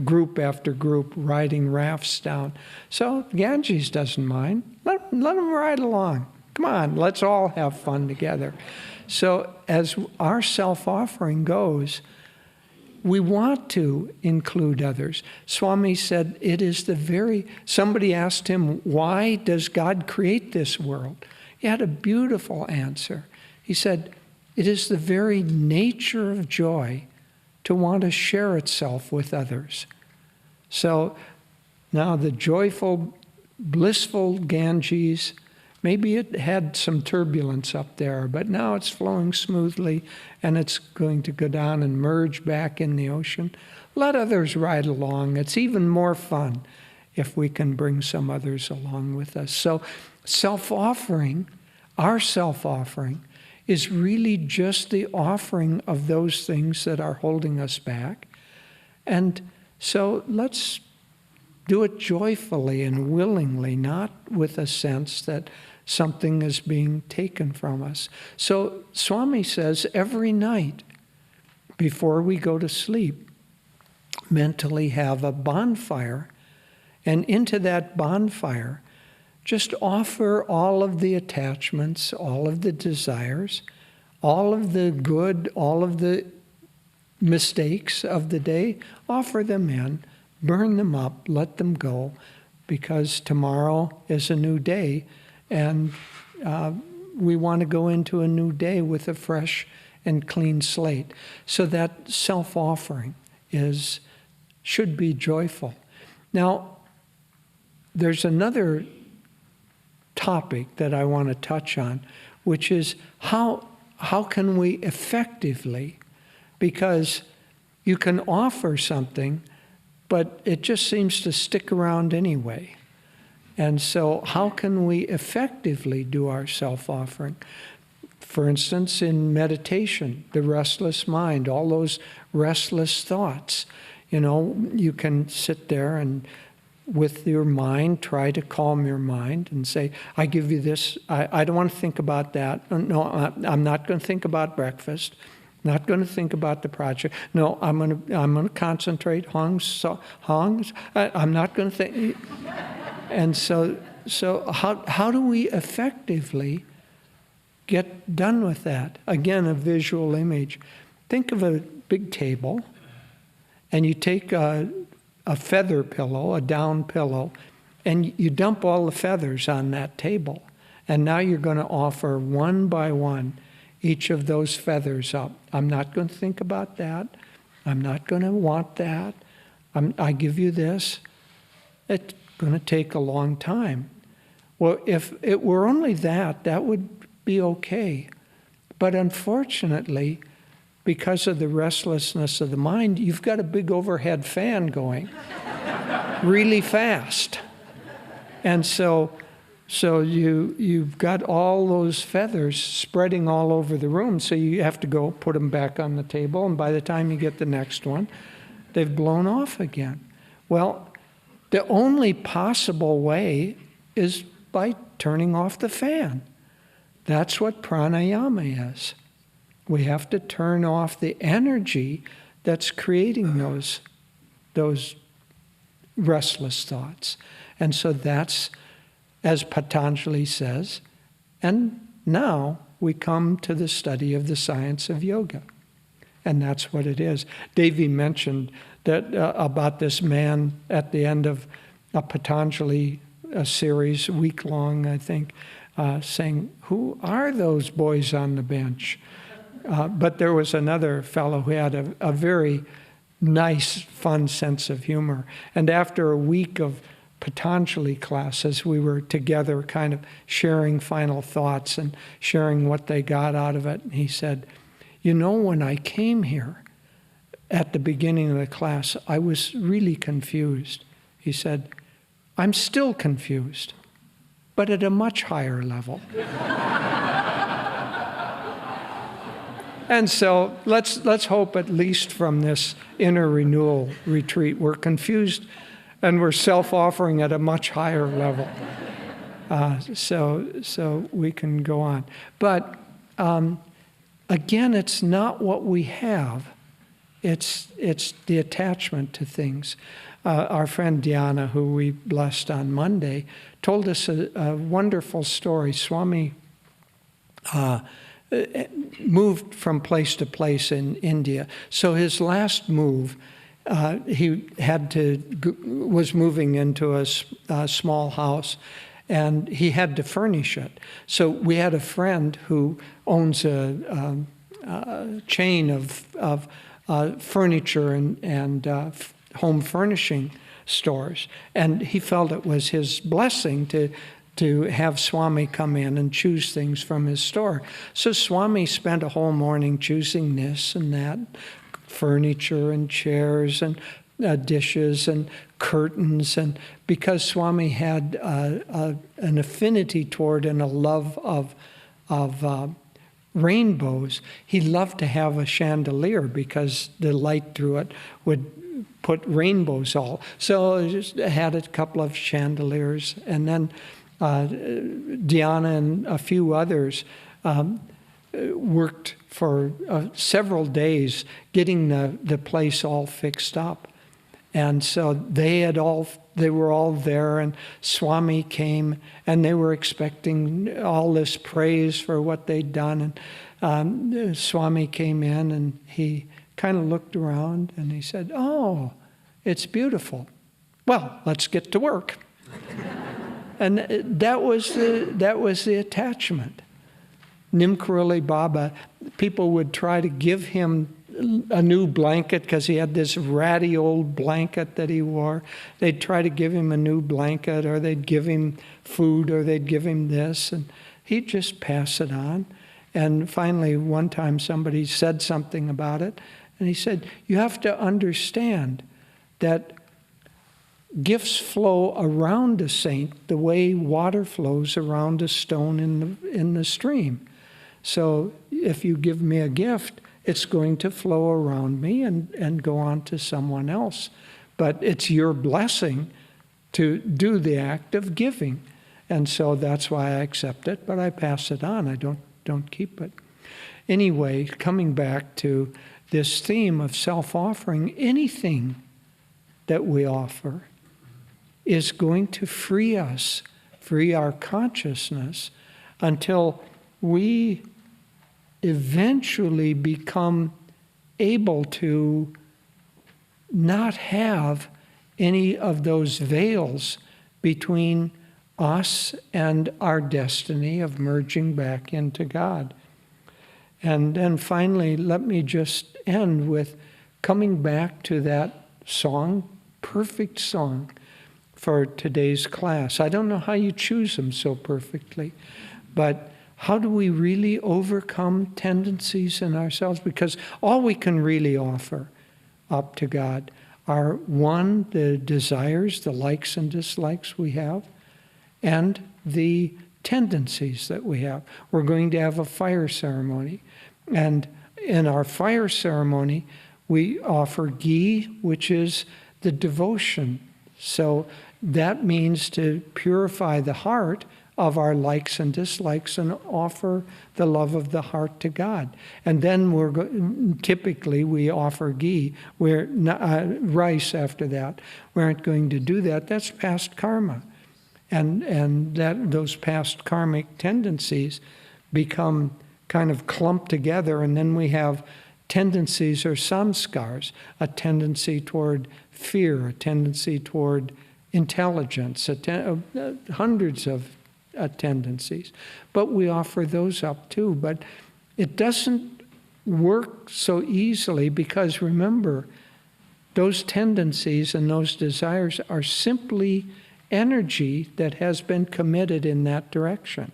group after group riding rafts down. So Ganges doesn't mind. Let them ride along. Come on, let's all have fun together. So as our self-offering goes, we want to include others. Swami said somebody asked him, why does God create this world? He had a beautiful answer. He said, it is the very nature of joy to want to share itself with others. So now the joyful, blissful Ganges, maybe it had some turbulence up there, but now it's flowing smoothly and it's going to go down and merge back in the ocean. Let others ride along. It's even more fun if we can bring some others along with us. So self-offering, our self-offering, is really just the offering of those things that are holding us back. And so let's do it joyfully and willingly, not with a sense that something is being taken from us. So Swami says every night before we go to sleep, mentally have a bonfire, and into that bonfire, just offer all of the attachments, all of the desires, all of the good, all of the mistakes of the day, offer them in, burn them up, let them go, because tomorrow is a new day, and we want to go into a new day with a fresh and clean slate. So that self-offering should be joyful. Now, there's another topic that I want to touch on, which is how can we effectively, because you can offer something, but it just seems to stick around anyway. And so how can we effectively do our self-offering? For instance, in meditation, the restless mind, all those restless thoughts, you can sit there and with your mind, try to calm your mind and say, I give you this, I don't want to think about that. No, I'm not going to think about breakfast. Not going to think about the project. No, I'm going to concentrate. I'm not going to think. And so so how do we effectively get done with that? Again, a visual image. Think of a big table, and you take a feather pillow, a down pillow, and you dump all the feathers on that table. And now you're going to offer one by one each of those feathers up. I'm not going to think about that. I'm not going to want that. I give you this. It's going to take a long time. Well, if it were only that, that would be okay. But unfortunately, because of the restlessness of the mind, you've got a big overhead fan going really fast. And so you've got all those feathers spreading all over the room, so you have to go put them back on the table, and by the time you get the next one, they've blown off again. Well, the only possible way is by turning off the fan. That's what pranayama is. We have to turn off the energy that's creating those restless thoughts. And so that's, as Patanjali says, and now we come to the study of the science of yoga. And that's what it is. Devi mentioned that about this man at the end of a Patanjali series, week-long, I think, saying, who are those boys on the bench? But there was another fellow who had a very nice, fun sense of humor. And after a week of Patanjali classes, we were together kind of sharing final thoughts and sharing what they got out of it. And he said, you know, when I came here at the beginning of the class, I was really confused. He said, I'm still confused, but at a much higher level. And so let's hope, at least from this inner renewal retreat, we're confused and we're self-offering at a much higher level. So we can go on. But again, it's not what we have. It's the attachment to things. Our friend Diana, who we blessed on Monday, told us a wonderful story. Swami moved from place to place in India. So his last move, he was moving into a small house, and he had to furnish it. So we had a friend who owns a chain of furniture and home furnishing stores, and he felt it was his blessing to have Swami come in and choose things from his store. So Swami spent a whole morning choosing this and that, furniture and chairs and dishes and curtains. And because Swami had an affinity toward and a love of rainbows, he loved to have a chandelier because the light through it would put rainbows all. So I just had a couple of chandeliers, and then Diana and a few others worked for several days getting the place all fixed up. And so they were all there, and Swami came, and they were expecting all this praise for what they'd done. And Swami came in, and he kind of looked around, and he said, "Oh, it's beautiful. Well, let's get to work." And that was the attachment. Nimkaroli Baba, people would try to give him a new blanket because he had this ratty old blanket that he wore. They'd try to give him a new blanket, or they'd give him food, or they'd give him this, and he'd just pass it on. And finally, one time somebody said something about it, and he said, you have to understand that gifts flow around a saint the way water flows around a stone in the stream. So if you give me a gift, it's going to flow around me and go on to someone else. But it's your blessing to do the act of giving. And so that's why I accept it, but I pass it on. I don't keep it. Anyway, coming back to this theme of self-offering, anything that we offer is going to free us free our consciousness until we eventually become able to not have any of those veils between us and our destiny of merging back into God. And then finally, let me just end with coming back to that song, perfect song for today's class. I don't know how you choose them so perfectly, but how do we really overcome tendencies in ourselves? Because all we can really offer up to God are, one, the desires, the likes and dislikes we have, and the tendencies that we have. We're going to have a fire ceremony. And in our fire ceremony, we offer ghee, which is the devotion. So that means to purify the heart of our likes and dislikes and offer the love of the heart to God. And then typically we offer ghee, rice after that. We aren't going to do that. That's past karma. And those past karmic tendencies become kind of clumped together, and then we have tendencies or samskars, a tendency toward fear, a tendency toward intelligence, hundreds of tendencies. But we offer those up too. But it doesn't work so easily because, remember, those tendencies and those desires are simply energy that has been committed in that direction.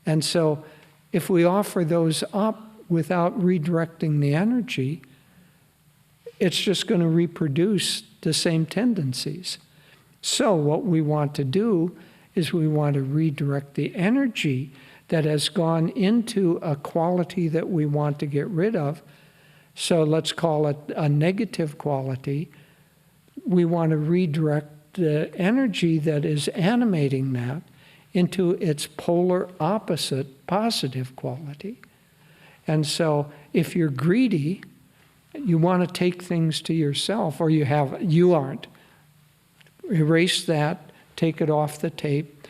And so if we offer those up without redirecting the energy, it's just going to reproduce the same tendencies. So what we want to do is we want to redirect the energy that has gone into a quality that we want to get rid of. So let's call it a negative quality. We want to redirect the energy that is animating that into its polar opposite, positive quality. And so if you're greedy, you want to take things to yourself, or you aren't. Erase that, take it off the tape.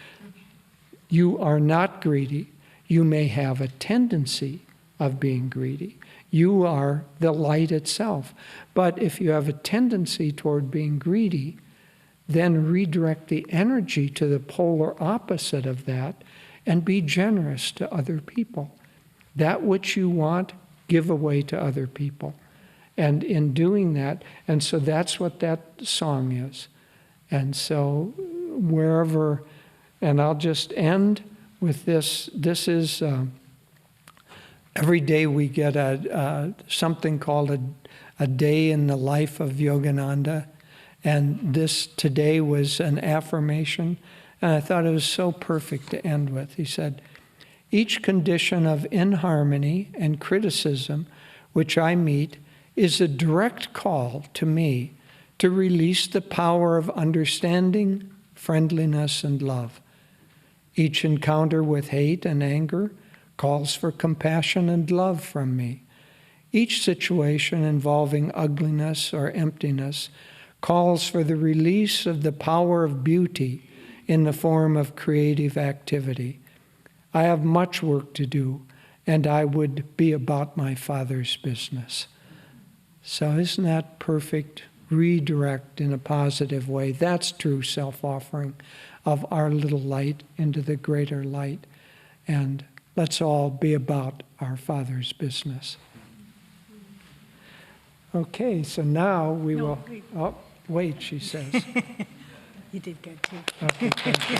You are not greedy. You may have a tendency of being greedy. You are the light itself. But if you have a tendency toward being greedy, then redirect the energy to the polar opposite of that and be generous to other people. That which you want, give away to other people. And in doing that, and so that's what that song is. And so wherever, and I'll just end with this. This is, every day we get something called a day in the life of Yogananda. And this today was an affirmation, and I thought it was so perfect to end with. He said, "Each condition of inharmony and criticism which I meet is a direct call to me to release the power of understanding, friendliness, and love. Each encounter with hate and anger calls for compassion and love from me. Each situation involving ugliness or emptiness calls for the release of the power of beauty in the form of creative activity. I have much work to do, and I would be about my Father's business." So isn't that perfect? Redirect in a positive way. That's true self-offering of our little light into the greater light. And let's all be about our Father's business. Okay, so now we will... Oh, wait, she says. You did good too. Okay, thank you.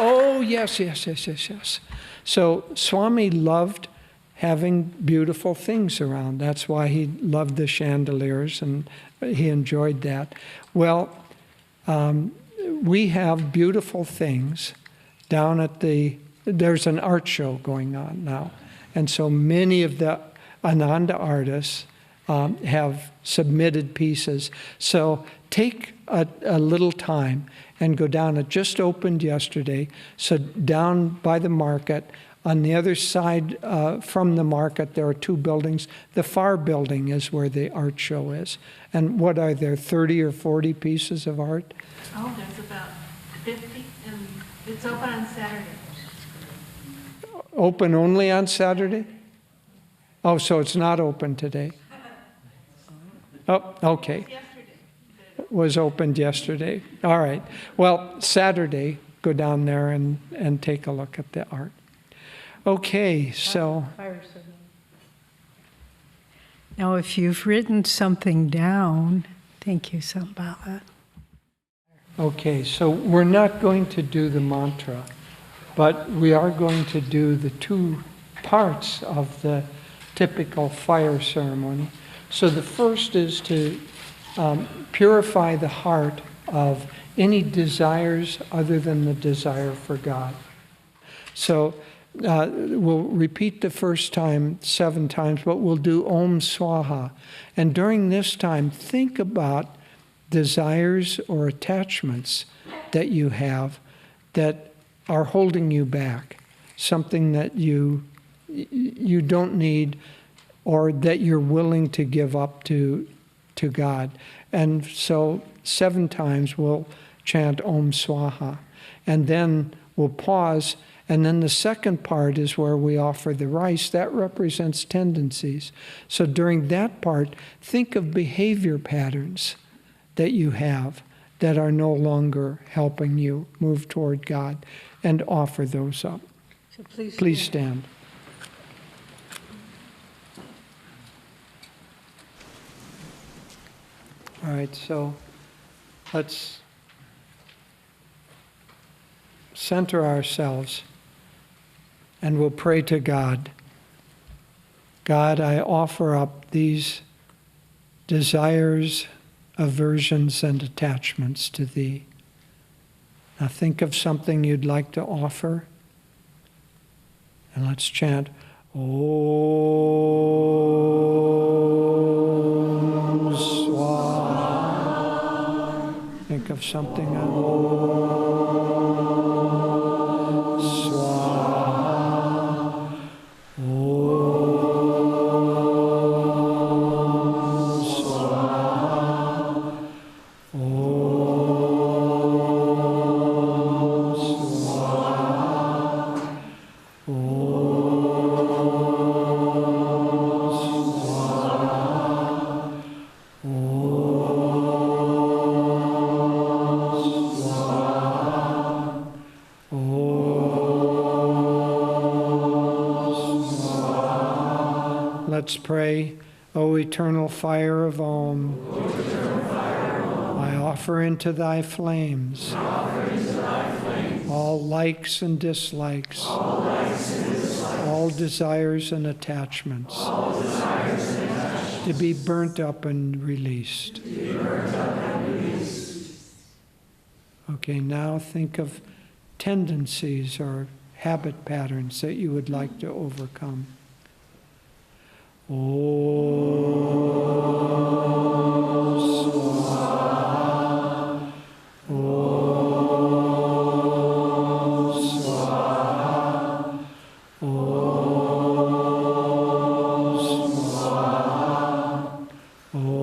Oh, yes. So Swami loved having beautiful things around. That's why he loved the chandeliers, and he enjoyed that. Well, we have beautiful things down at there's an art show going on now. And so many of the Ananda artists have submitted pieces. So take a little time and go down. It just opened yesterday. So down by the market On the other side from the market, there are two buildings. The far building is where the art show is. And what are there, 30 or 40 pieces of art? Oh, there's about 50, and it's open on Saturday. Open only on Saturday? Oh, so it's not open today? Oh, okay. Yesterday. Was opened yesterday. All right. Well, Saturday, go down there and take a look at the art. Okay, so Now, if you've written something down, thank you, Sambala. okay, so we're not going to do the mantra, but we are going to do the two parts of the typical fire ceremony. So the first is to purify the heart of any desires other than the desire for God. So we'll repeat the first time 7 times, but we'll do Om Swaha. And during this time, think about desires or attachments that you have that are holding you back, something that you don't need or that you're willing to give up to God. And so 7 times we'll chant Om Swaha. And then we'll pause. And then the second part is where we offer the rice. That represents tendencies. So during that part, think of behavior patterns that you have that are no longer helping you move toward God, and offer those up. So Please stand. All right, so let's center ourselves and we'll pray to God. God, I offer up these desires, aversions, and attachments to Thee. Now think of something you'd like to offer, and let's chant Om Swaha. Think of something Let's pray. O eternal fire of Om, I offer into Thy flames all likes and dislikes, all desires and attachments, to be burnt up and released. Okay, now think of tendencies or habit patterns that you would like to overcome. Om Swaha. Om Swaha. Om Swaha. Om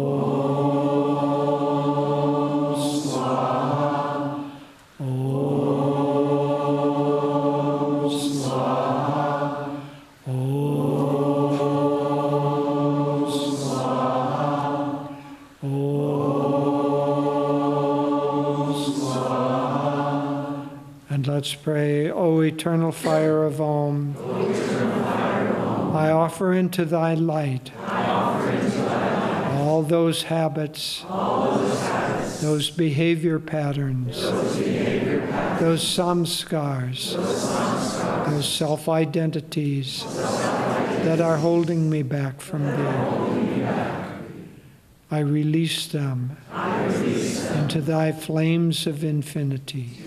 Swaha. Om Swaha. And let's pray, O eternal fire of Om, I offer into Thy light all those habits, those behavior patterns, those samskars, those self-identities that are holding me back from Thee. I release them into Thy flames of infinity.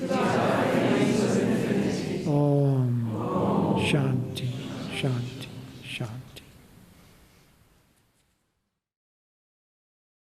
Om Shanti.